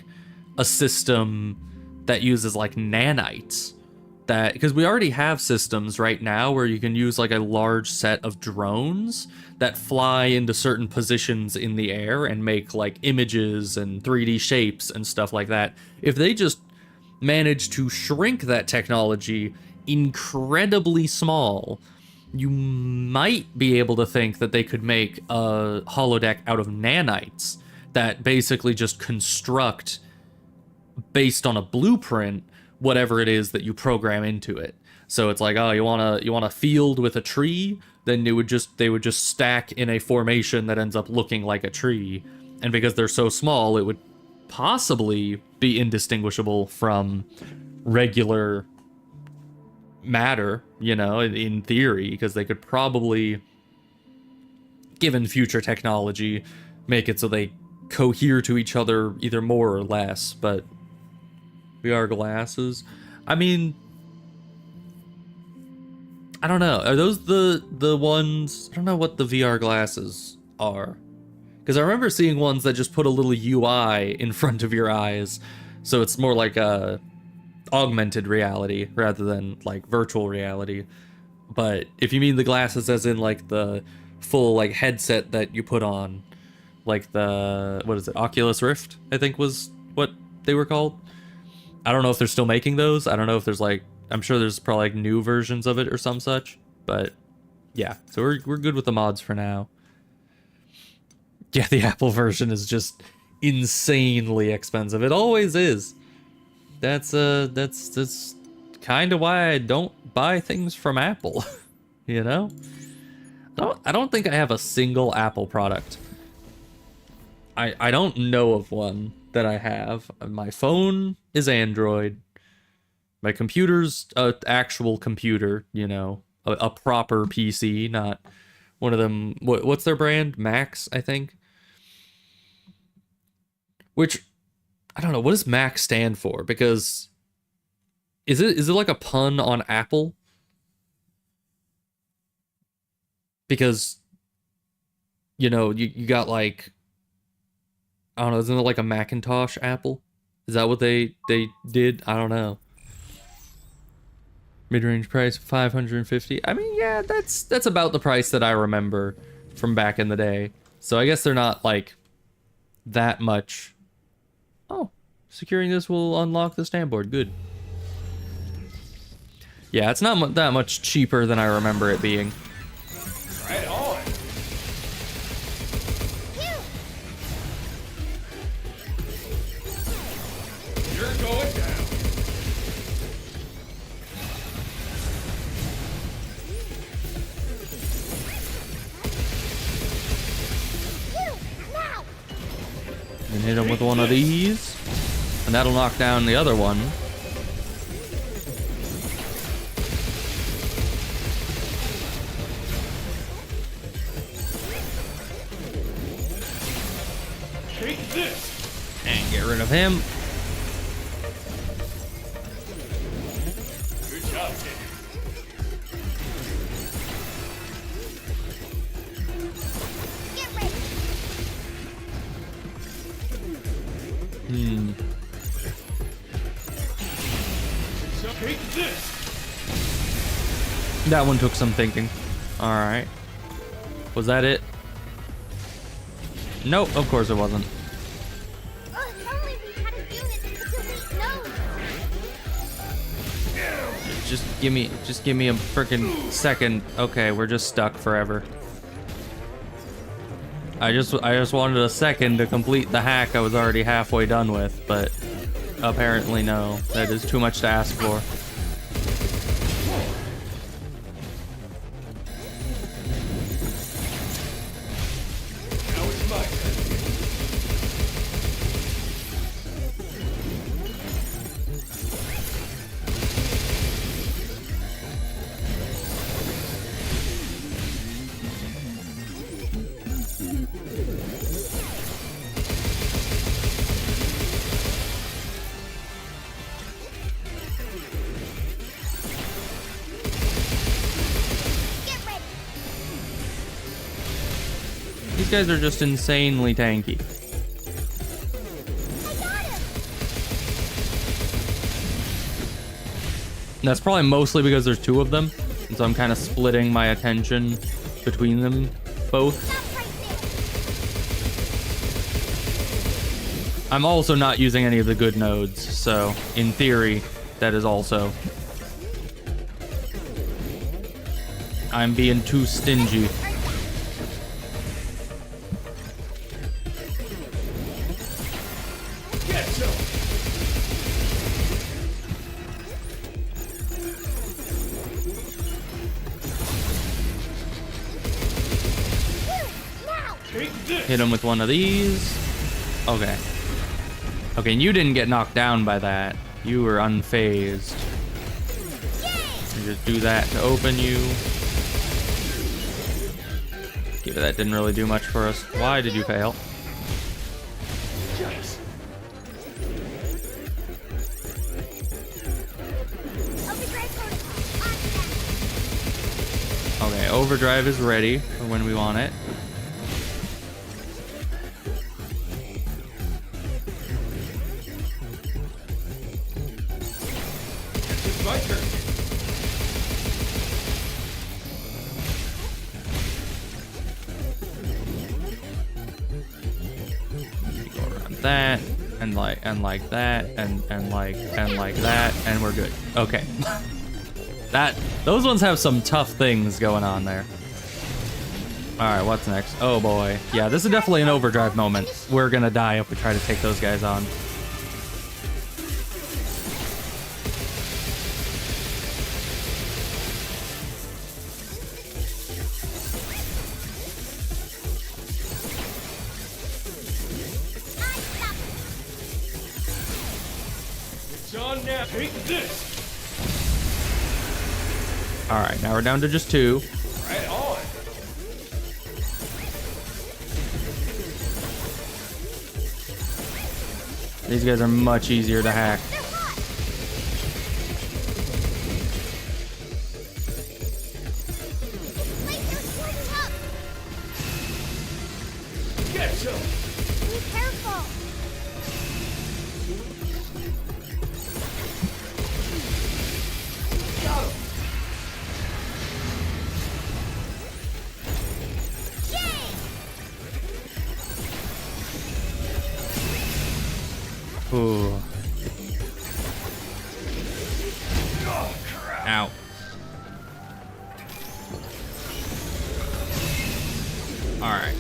a system that uses, like, nanites. That, because we already have systems right now where you can use like a large set of drones that fly into certain positions in the air and make like images and 3D shapes and stuff like that. If they just manage to shrink that technology incredibly small, you might be able to think that they could make a holodeck out of nanites that basically just construct based on a blueprint whatever it is that you program into it. So it's like, oh, you want a field with a tree, then they would just stack in a formation that ends up looking like a tree. And because they're so small, it would possibly be indistinguishable from regular matter, you know, in theory, because they could probably, given future technology, make it so they cohere to each other either more or less. But VR glasses, I mean, I don't know. Are those the ones? I don't know what the VR glasses are, because I remember seeing ones that just put a little UI in front of your eyes, so it's more like a augmented reality rather than like virtual reality. But if you mean the glasses as in like the full like headset that you put on, like the, what is it, Oculus Rift, I think was what they were called. I don't know if they're still making those. I don't know if there's like, I'm sure there's probably like new versions of it or some such, but yeah, so we're good with the mods for now. Yeah, the Apple version is just insanely expensive. It always is. That's kind of why I don't buy things from Apple. You know? I don't think I have a single Apple product. I don't know of one that I have. My phone is Android. My computer's an actual computer, you know, a proper PC, not one of them. What's their brand? Macs, I think. Which, I don't know, what does Mac stand for? Because is it like a pun on Apple? Because, you know, you got like, I don't know, isn't it like a Macintosh Apple? Is that what they did? I don't know. Mid-range price 550. I mean, yeah, that's about the price that I remember from back in the day. So I guess they're not like that much. Oh, securing this will unlock the standboard. Good. Yeah, it's not that much cheaper than I remember it being. Right on. You're going down. And hit him with one of these, and that'll knock down the other one. Take this. And get rid of him. Good job, kid. Get ready. So take this. That one took some thinking. Alright. Was that it? Nope, of course it wasn't. Oh, if only we had a unit that could delete nodes. Just give me a freaking second. Okay, we're just stuck forever. I just wanted a second to complete the hack I was already halfway done with, but apparently no. That is too much to ask for. Now it's my turn. These guys are just insanely tanky. And that's probably mostly because there's two of them, and so I'm kind of splitting my attention between them both. I'm also not using any of the good nodes, so in theory, that is also... I'm being too stingy. Hit him with one of these. Okay. Okay, and you didn't get knocked down by that. You were unfazed. You just do that to open you. Yeah, that didn't really do much for us. Why did you fail? Okay, overdrive is ready for when we want it. It's my turn. Go around that, and like that, and like that, and we're good. Okay. Those ones have some tough things going on there. Alright, what's next? Oh boy. Yeah, this is definitely an overdrive moment. We're gonna die if we try to take those guys on. It's on now. Take this. Alright, now we're down to just two. Right on. These guys are much easier to hack. Get some. Be careful. Got him. Ooh. Oh, crap. Ow. Alright.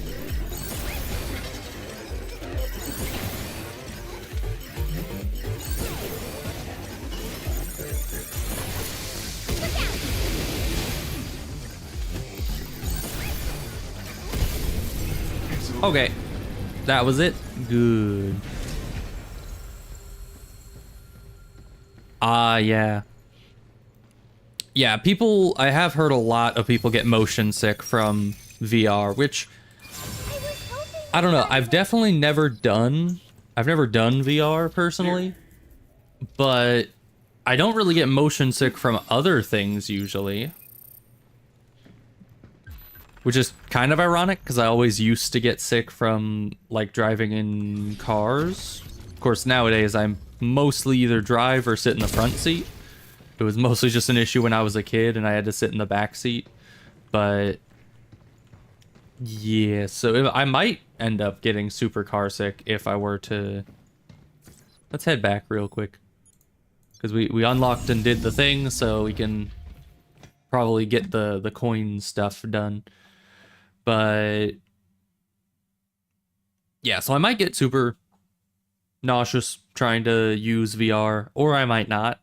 Okay. That was it. Good. Yeah. Yeah, I have heard a lot of people get motion sick from VR, which, I don't know, I've never done VR personally, but I don't really get motion sick from other things usually. Which is kind of ironic, because I always used to get sick from, like, driving in cars. Of course, nowadays I'm mostly either drive or sit in the front seat. It was mostly just an issue when I was a kid and I had to sit in the back seat. But yeah, so I might end up getting super car sick if I were to... Let's head back real quick, because we unlocked and did the thing, so we can probably get the coin stuff done. But yeah, so I might get super nauseous trying to use VR, or I might not.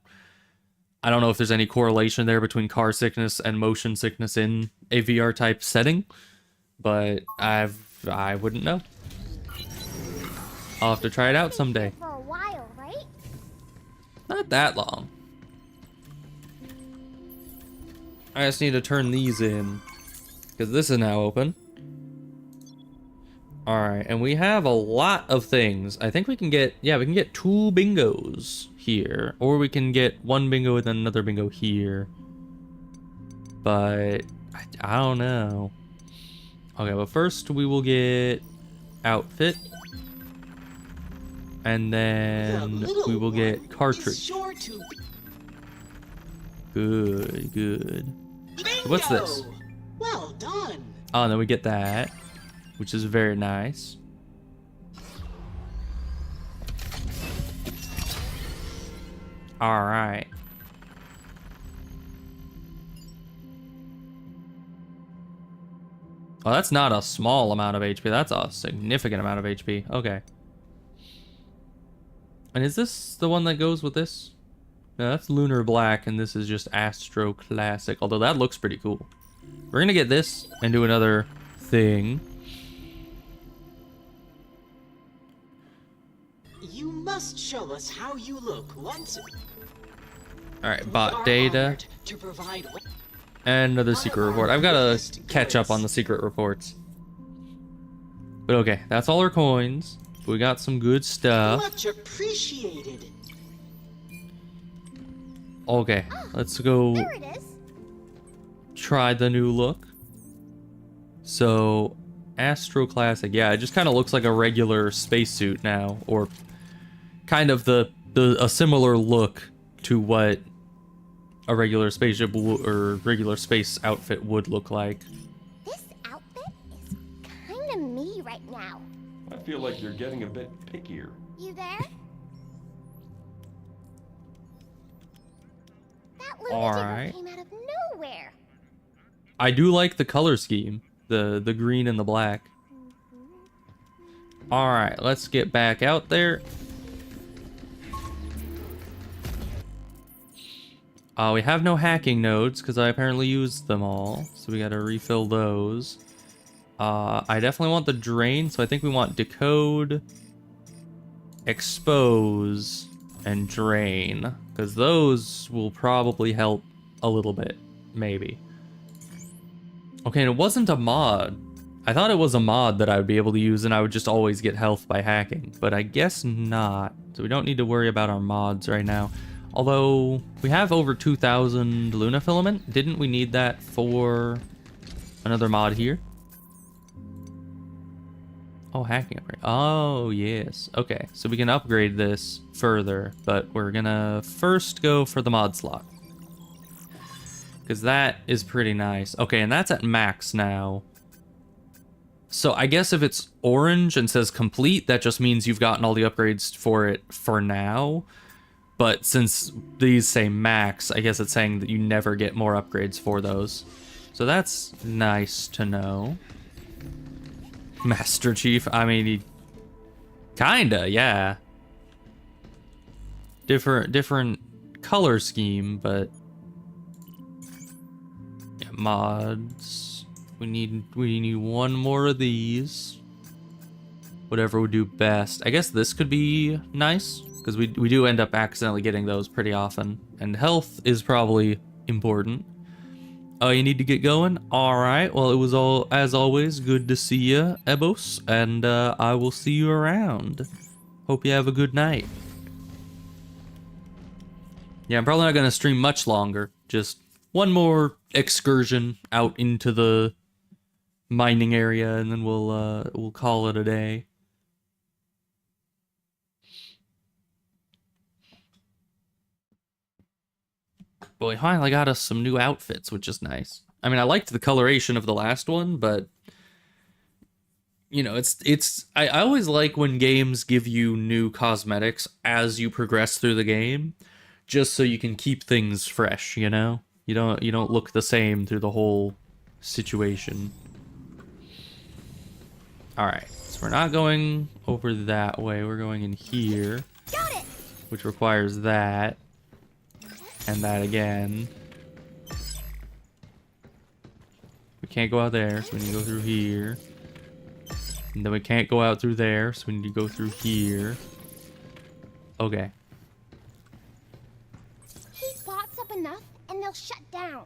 I don't know if there's any correlation there between car sickness and motion sickness in a VR type setting, but I wouldn't know. I'll have to try it out someday. For a while, right? Not that long. I just need to turn these in, because this is now open. Alright, and we have a lot of things. I think we can get, yeah, we can get 2 bingos here. Or we can get 1 bingo and then another bingo here. But, I don't know. Okay, but first we will get outfit. And then we will get cartridge. Good, good. So what's this? Well done. Oh, and then we get that, which is very nice. All right. Oh, that's not a small amount of HP. That's a significant amount of HP. Okay. And is this the one that goes with this? No, that's Lunar Black, and this is just Astro Classic. Although that looks pretty cool. We're gonna get this and do another thing. You must show us how you look once. Alright, bot data. And another secret report. I've gotta catch up on the secret reports. But okay, that's all our coins. We got some good stuff. Much appreciated. Okay, let's go There it is. try the new look. So, Astro Classic, yeah, it just kind of looks like a regular spacesuit now, or kind of a similar look to what a regular spaceship or regular space outfit would look like. This outfit is kind of me right now. I feel like you're getting a bit pickier. You there? That All lunatic right. came out of nowhere. I do like the color scheme, the green and the black. All right, let's get back out there. We have no hacking nodes because I apparently used them all, so we got to refill those. I definitely want the drain, so I think we want decode, expose, and drain, because those will probably help a little bit, maybe. Okay, and it wasn't a mod. I thought it was a mod that I would be able to use and I would just always get health by hacking, but I guess not. So we don't need to worry about our mods right now. Although, we have over 2,000 Luna Filament. Didn't we need that for another mod here? Oh, hacking upgrade. Oh, yes. Okay, so we can upgrade this further, but we're gonna first go for the mod slot. Because that is pretty nice. Okay, and that's at max now. So I guess if it's orange and says complete, that just means you've gotten all the upgrades for it for now. But since these say max, I guess it's saying that you never get more upgrades for those. So that's nice to know. Master Chief, I mean, kinda, yeah. Different color scheme, but yeah, mods. We need one more of these. Whatever would do best. I guess this could be nice, because we do end up accidentally getting those pretty often. And health is probably important. Oh, you need to get going? Alright, well, it was as always, good to see you, Ebos, and I will see you around. Hope you have a good night. Yeah, I'm probably not going to stream much longer. Just one more excursion out into the mining area, and then we'll call it a day. But we finally got us some new outfits, which is nice. I mean, I liked the coloration of the last one, but you know, I always like when games give you new cosmetics as you progress through the game, just so you can keep things fresh, you know? You don't look the same through the whole situation. All right. So we're not going over that way. We're going in here, which requires that. And that again. We can't go out there, so we need to go through here. And then we can't go out through there, so we need to go through here. Okay. Heat pots up enough, and they'll shut down.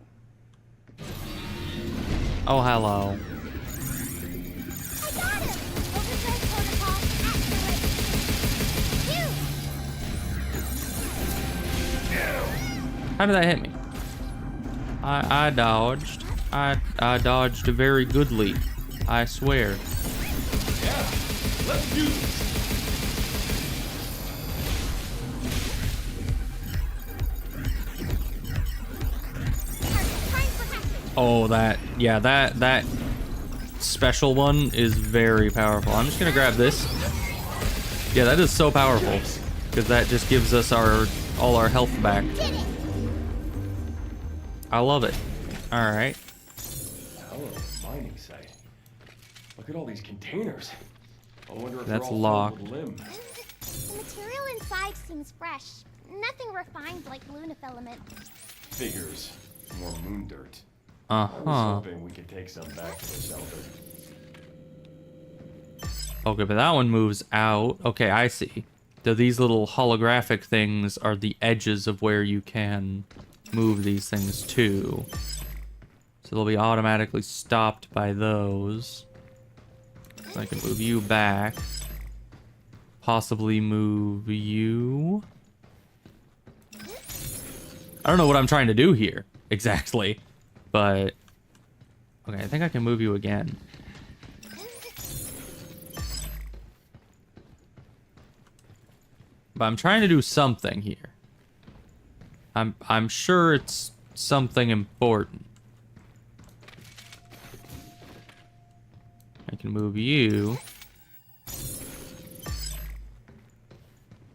Oh, hello. I got him! Overdrive protocol activated. How did that hit me? I dodged. I dodged very goodly. I swear. Yeah, let's do this. Oh, that special one is very powerful. I'm just gonna grab this. Yeah, that is so powerful because that just gives us all our health back. I love it. All right. Hell of a mining site. Look at all these containers. I wonder if That's they're all locked. filled with limb. The material inside seems fresh. Nothing refined like lunafilament. Figures. More moon dirt. I was Uh-huh. hoping we could take some back to the shelter. Okay, but that one moves out. Okay, I see. So these little holographic things are the edges of where you can move these things to. So they'll be automatically stopped by those. So I can move you back. Possibly move you. I don't know what I'm trying to do here exactly, but okay, I think I can move you again. But I'm trying to do something here. I'm sure it's something important. I can move you.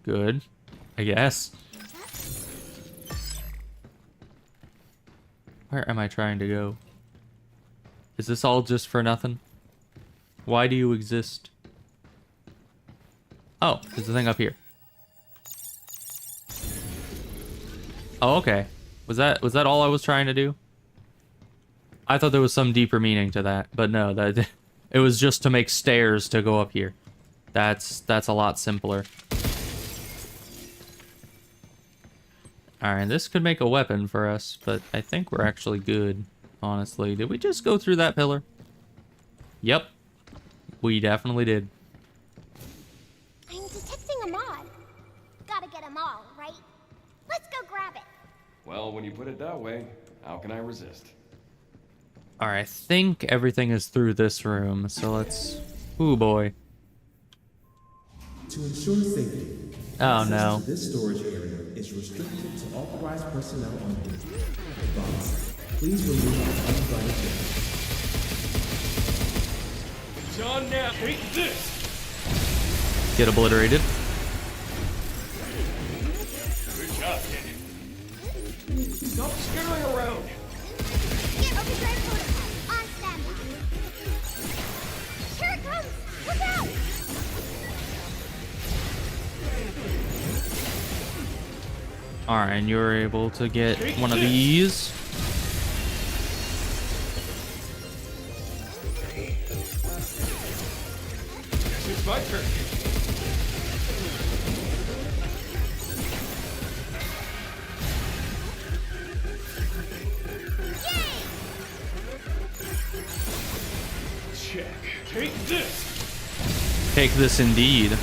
Good, I guess. Where am I trying to go? Is this all just for nothing? Why do you exist? Oh, there's a thing up here. Oh, okay. Was that all I was trying to do? I thought there was some deeper meaning to that, but no, that it was just to make stairs to go up here. That's a lot simpler. Alright, this could make a weapon for us, but I think we're actually good, honestly. Did we just go through that pillar? Yep. We definitely did. I'm detecting a mod. Gotta get them all, right? Let's go grab it. Well, when you put it that way, how can I resist? Alright, I think everything is through this room, so let's... Ooh, boy. To ensure safety, Oh, access no. to this storage area is restricted to authorized personnel only. Advance. Please remove uninvited guests. John, now take this! Get obliterated. Good job, kid. Stop skittering around! Get overdrive protocol on standby. Here it comes! Look out! Alright, and you're able to get one of these. Guess it's my turn. Check. Take this! Take this indeed.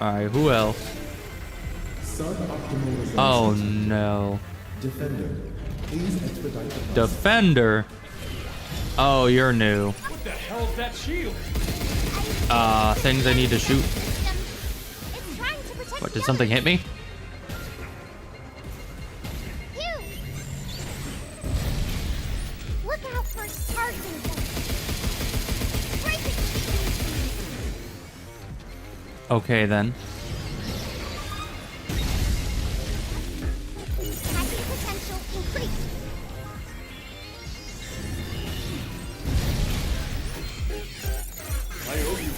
Alright, who else? Suboptimal results. Oh no. Defender, please expedite the process. Defender? Oh, you're new. What the hell's that shield? Things I need to shoot. It's trying to protect What, the did something hit me? You! Look out for sparks and things. Break it! Okay then. Hacking potential increased. I owe you.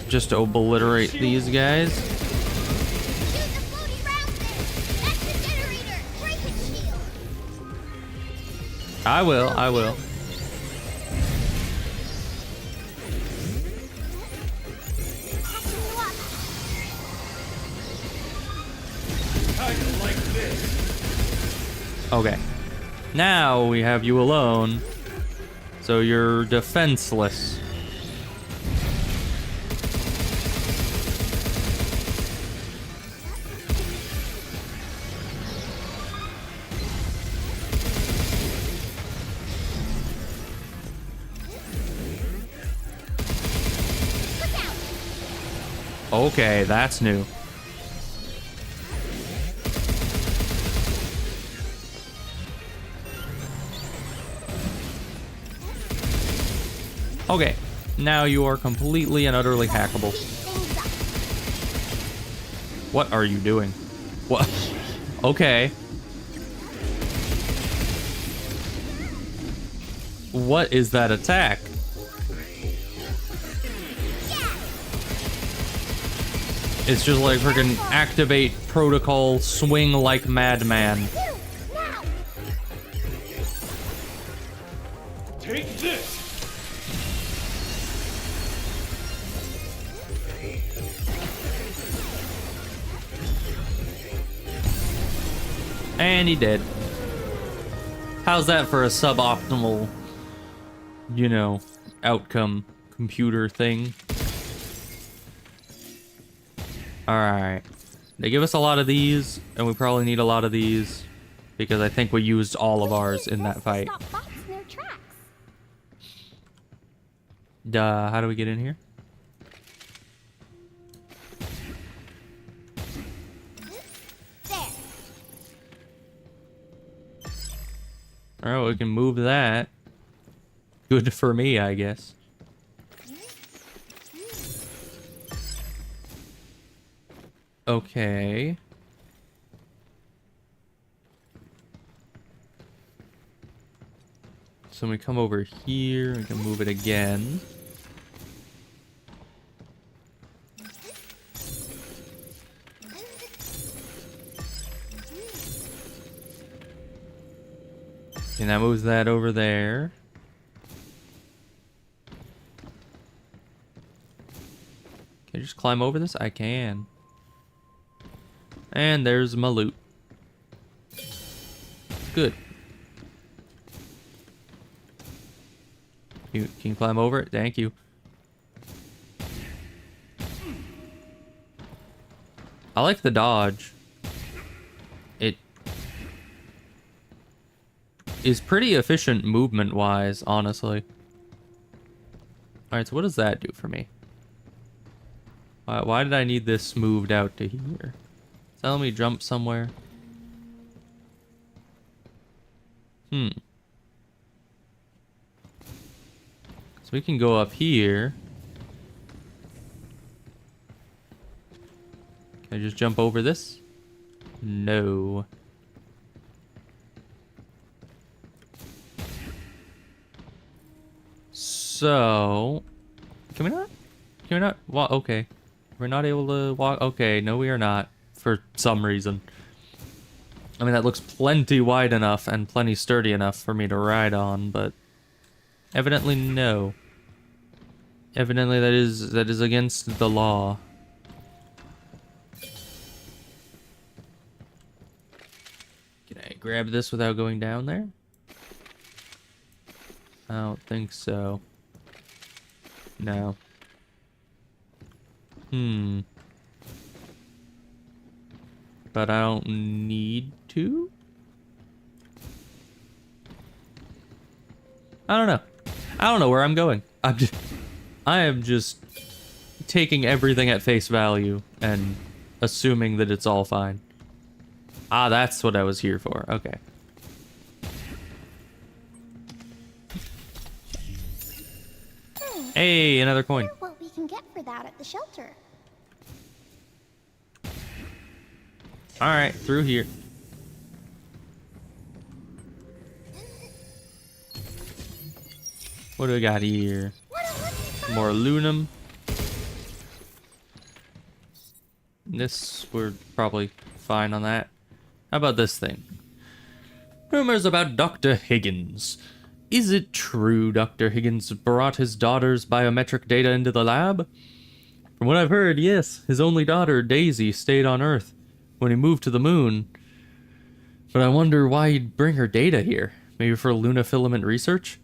Just to obliterate these guys. Shoot the floaty round thing! That's the generator! Break its shield! I will. Catching you up! I like this. Okay. Now we have you alone. So you're defenseless. Okay, that's new. Okay, now you are completely and utterly hackable. What are you doing? What? Okay. What is that attack? It's just like freaking activate protocol, swing like madman. Take this! And he did. How's that for a suboptimal, you know, outcome computer thing? Alright. They give us a lot of these, and we probably need a lot of these, because I think we used all of ours in that fight. How do we get in here? Alright, we can move that. Good for me, I guess. Okay. So when we come over here, we can move it again. And that moves that over there. Can I just climb over this? I can. And there's my loot. Good. Can you climb over it? Thank you. I like the dodge. It is pretty efficient movement-wise, honestly. Alright, so what does that do for me? Why did I need this moved out to here? Tell me jump somewhere. So we can go up here. Can I just jump over this? No. So, can we not? Can we not walk? Okay. We're not able to walk. Okay, no, we are not. For some reason. I mean, that looks plenty wide enough and plenty sturdy enough for me to ride on, but evidently no. Evidently that is against the law. Can I grab this without going down there? I don't think so. No. But I don't need to? I don't know. I don't know where I'm going. I am just taking everything at face value and assuming that it's all fine. Ah, that's what I was here for. Okay. Hey, another coin. Wonder what we can get for that at the shelter. Alright, through here. What do we got here? More aluminum. This, we're probably fine on that. How about this thing? Rumors about Dr. Higgins. Is it true Dr. Higgins brought his daughter's biometric data into the lab? From what I've heard, yes. His only daughter, Daisy, stayed on Earth when he moved to the moon. But I wonder why he'd bring her data here. Maybe for lunafilament research?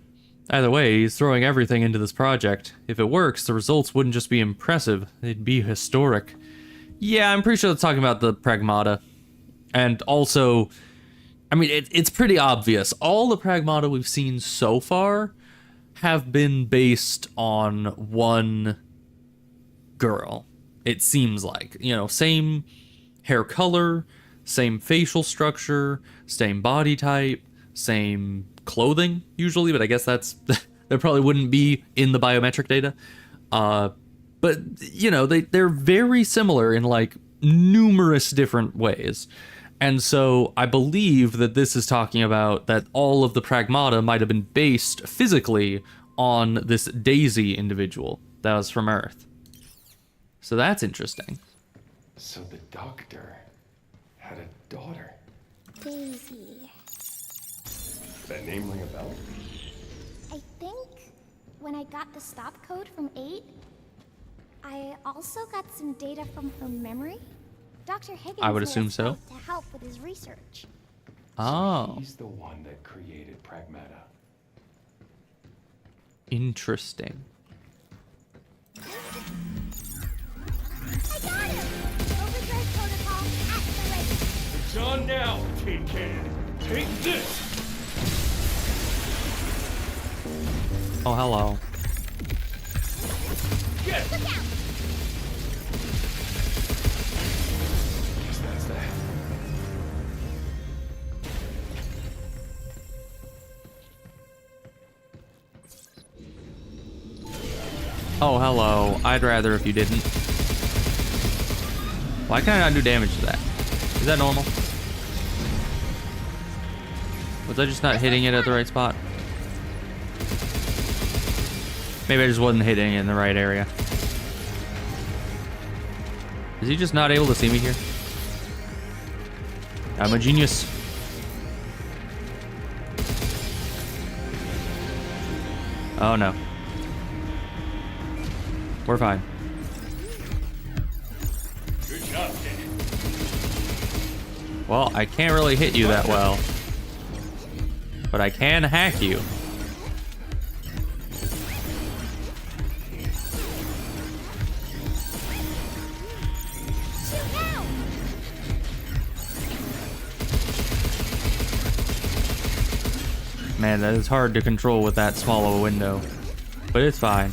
Either way, he's throwing everything into this project. If it works, the results wouldn't just be impressive, they'd be historic. Yeah, I'm pretty sure it's talking about the Pragmata. And also, I mean, it's pretty obvious. All the Pragmata we've seen so far have been based on one girl. it seems like. You know, same hair color, same facial structure, same body type, same clothing usually, but I guess that's that probably wouldn't be in the biometric data. But you know, they're very similar in like numerous different ways. And so I believe that this is talking about that all of the Pragmata might have been based physically on this Daisy individual that was from Earth. So that's interesting. So the doctor had a daughter. Daisy. That name ring a bell? I think when I got the stop code from 8, I also got some data from her memory. Dr. Higgins I would made assume us so. both to help with his research. Oh, He's the one that created Pragmata. interesting. I got him! Overdrive protocol activated. It's on now, Tin Can. Take this! Oh, hello. Get it! Look out! Guess that's that. Oh, hello. I'd rather if you didn't. Why can't I not do damage to that? Is that normal? Was I just not hitting it at the right spot? Maybe I just wasn't hitting it in the right area. Is he just not able to see me here? I'm a genius. Oh no. We're fine. Good job, kid. Well, I can't really hit you that well. But I can hack you. Shoot now! Man, that is hard to control with that small of a window. But it's fine.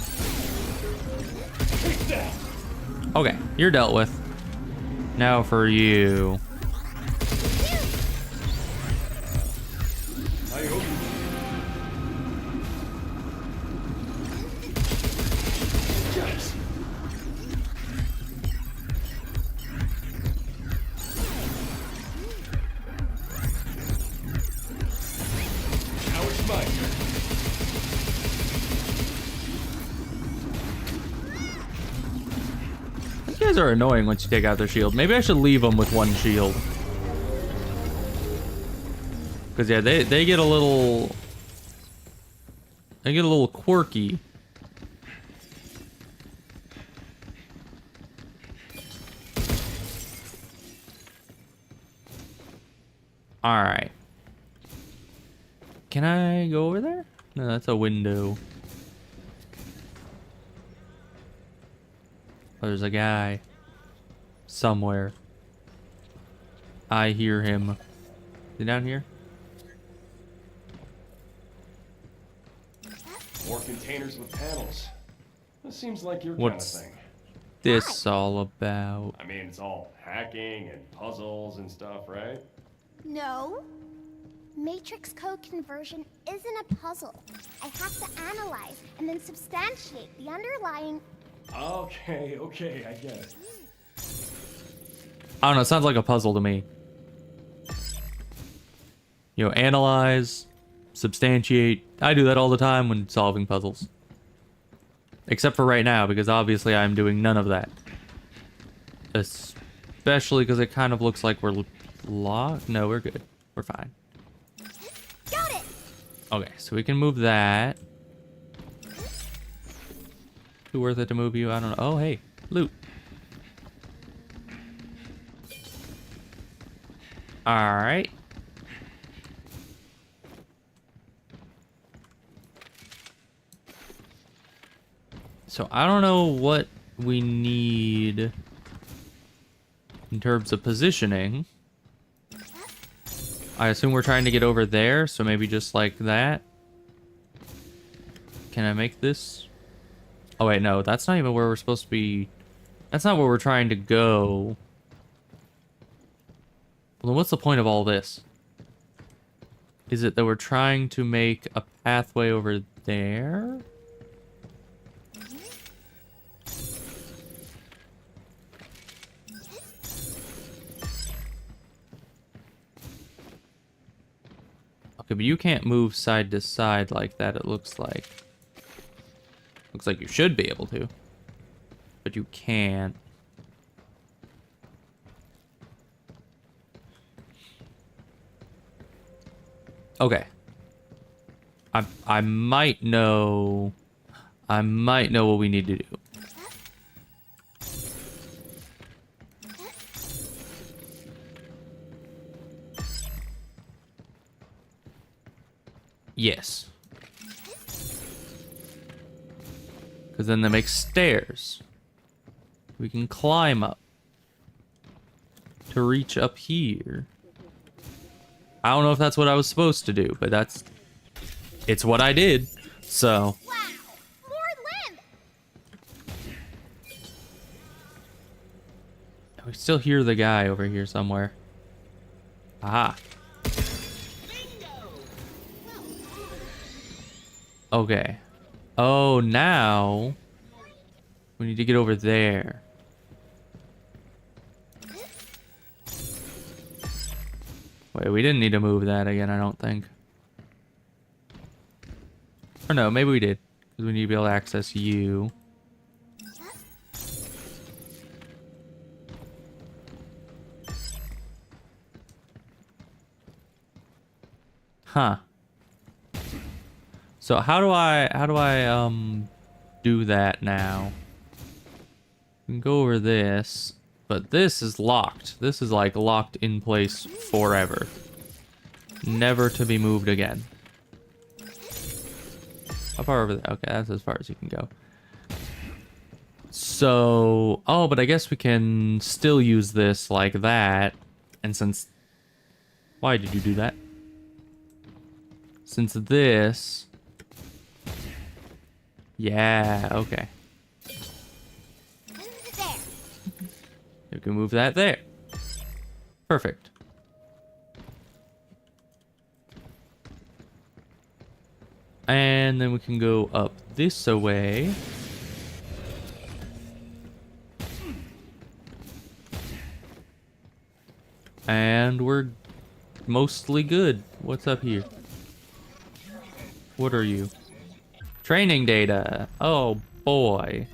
Take that! Okay, you're dealt with. Now for you. I hope you Yes! Now it's my turn. These guys are annoying once you take out their shield. Maybe I should leave them with one shield. Because, yeah, they get a little... They get a little quirky. Alright. Can I go over there? No, that's a window. Oh, there's a guy. Somewhere. I hear him. Is he down here? More containers with panels. That seems like your What's kind of thing. this all about? I mean, it's all hacking and puzzles and stuff, right? No. Matrix code conversion isn't a puzzle. I have to analyze and then substantiate the underlying... Okay, I get it. I don't know, it sounds like a puzzle to me. You know, analyze, substantiate. I do that all the time when solving puzzles. Except for right now, because obviously I'm doing none of that. Especially because it kind of looks like we're locked. No, we're good. We're fine. Got it! Okay, so we can move that. Too worth it to move you? I don't know. Oh, hey, loot. Alright. So I don't know what we need in terms of positioning. I assume we're trying to get over there, so maybe just like that. Can I make this? Oh wait, no, that's not even where we're supposed to be That's not where we're trying to go. Well, then what's the point of all this? Is it that we're trying to make a pathway over there? Okay, but you can't move side to side like that, it looks like. Looks like you should be able to. But you can't. Okay. I might know what we need to do. Yes. Because then they make stairs. We can climb up to reach up here. I don't know if that's what I was supposed to do, but it's what I did. So. Wow! More limb! We still hear the guy over here somewhere. Aha. Okay. Oh, now we need to get over there. Wait, we didn't need to move that again, I don't think. Or no, maybe we did. Because we need to be able to access you. Huh. So how do I do that now? We can go over this, but this is locked. This is like locked in place forever. Never to be moved again. How far over there? Okay, that's as far as you can go. So, oh, but I guess we can still use this like that. And since, why did you do that? Since this, yeah, okay. There. You can move that there. Perfect. And then we can go up this way. And we're mostly good. What's up here? What are you? Training data. Oh boy.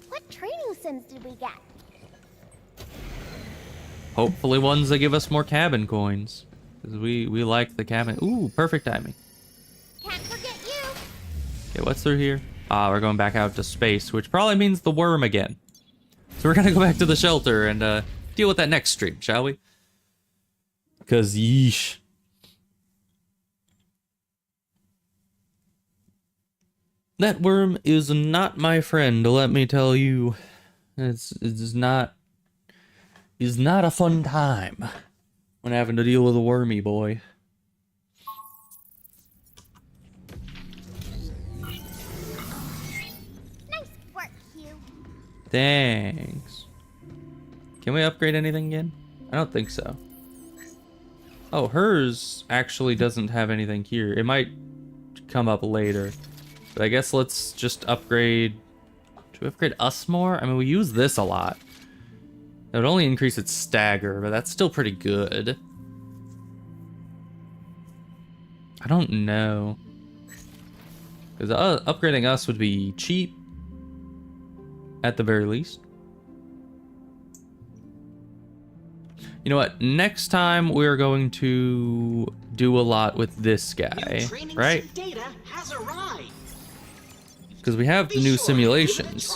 What training sims did we get? Hopefully ones that give us more cabin coins. Because we like the cabin. Ooh, perfect timing. Can't forget you. Okay, what's through here? Ah, we're going back out to space, which probably means the worm again. So we're gonna go back to the shelter and deal with that next stream, shall we? Because yeesh. That worm is not my friend, let me tell you. It's not a fun time when having to deal with a wormy boy. Nice work, Hugh. Thanks. Can we upgrade anything again? I don't think so. Oh, hers actually doesn't have anything here. It might come up later. But I guess let's just upgrade. Should we upgrade us more? I mean, we use this a lot. It would only increase its stagger, but that's still pretty good. I don't know. Because upgrading us would be cheap. At the very least. You know what? Next time we're going to do a lot with this guy, right? Data has arrived. Because we have the new simulations.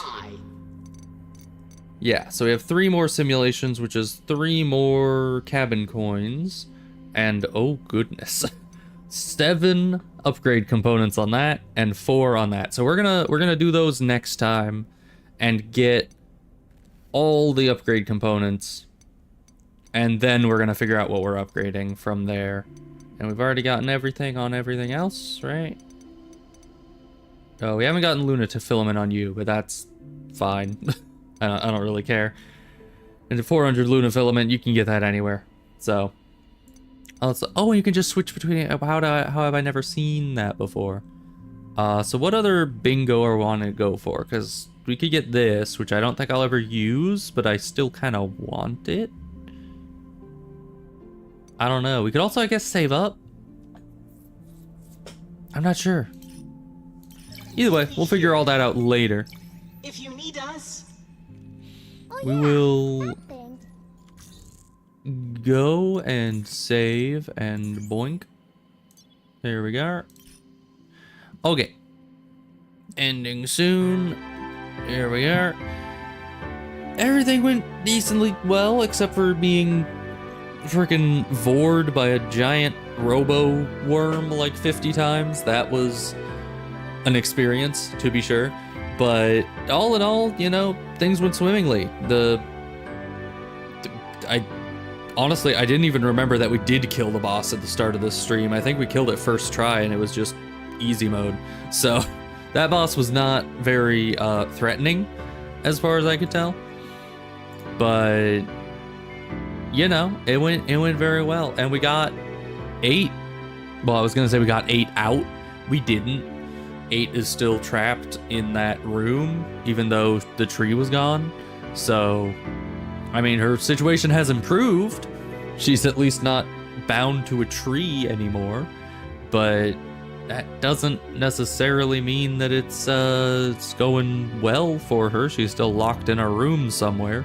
Yeah, so we have 3 more simulations, which is 3 more cabin coins. And oh goodness. 7 upgrade components on that and 4 on that. So we're gonna do those next time and get all the upgrade components. And then we're gonna figure out what we're upgrading from there. And we've already gotten everything on everything else, right? Oh, we haven't gotten Luna to filament on you, but that's fine. I don't really care. And the 400 Luna filament, you can get that anywhere. So, oh, you can just switch between it. How have I never seen that before? So what other bingo are we want to go for? Because we could get this, which I don't think I'll ever use, but I still kind of want it. I don't know. We could also, I guess, save up. I'm not sure. Either way, we'll figure all that out later. If you need us. We will go and save and boink. There we go. Okay. Ending soon. Here we are. Everything went decently well, except for being freaking vored by a giant robo worm like 50 times. That was an experience, to be sure. But all in all, you know, things went swimmingly. Honestly, I didn't even remember that we did kill the boss at the start of this stream. I think we killed it first try and it was just easy mode. So that boss was not very threatening as far as I could tell. But you know, it went very well. And we got 8. Well, I was gonna say we got 8 out. We didn't. 8 is still trapped in that room, even though the tree was gone. So, I mean, her situation has improved. She's at least not bound to a tree anymore. But that doesn't necessarily mean that it's going well for her. She's still locked in a room somewhere.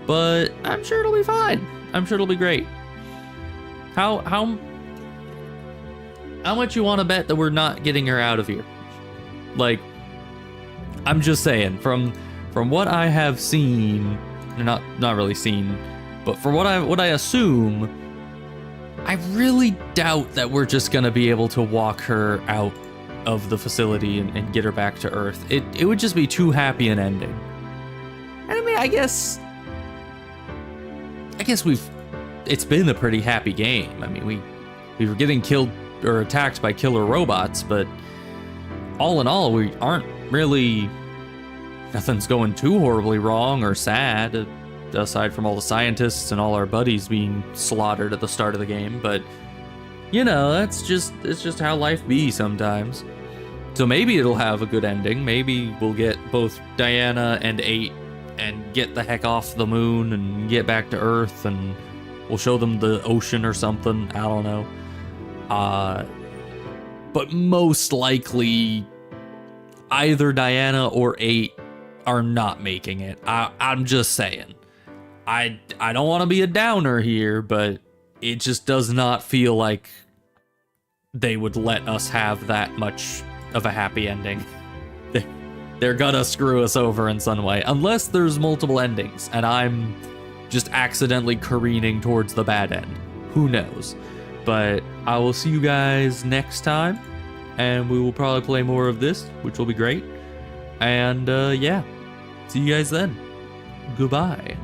But I'm sure it'll be fine. I'm sure it'll be great. How much you want to bet that we're not getting her out of here? Like, I'm just saying, from what I have seen, not really seen, but for what I assume, I really doubt that we're just gonna be able to walk her out of the facility and get her back to Earth. It would just be too happy an ending. And I mean, I guess it's been a pretty happy game. I mean, we were getting killed or attacked by killer robots, but all in all, we aren't really, nothing's going too horribly wrong or sad, aside from all the scientists and all our buddies being slaughtered at the start of the game. But you know, it's just how life be sometimes. So maybe it'll have a good ending. Maybe we'll get both Diana and 8 and get the heck off the moon and get back to Earth, and we'll show them the ocean or something. I don't know. But most likely, either Diana or 8 are not making it. I'm just saying. I don't want to be a downer here, but it just does not feel like they would let us have that much of a happy ending. They're gonna screw us over in some way, unless there's multiple endings and I'm just accidentally careening towards the bad end. Who knows? But I will see you guys next time, and we will probably play more of this, which will be great. And yeah, see you guys then. Goodbye.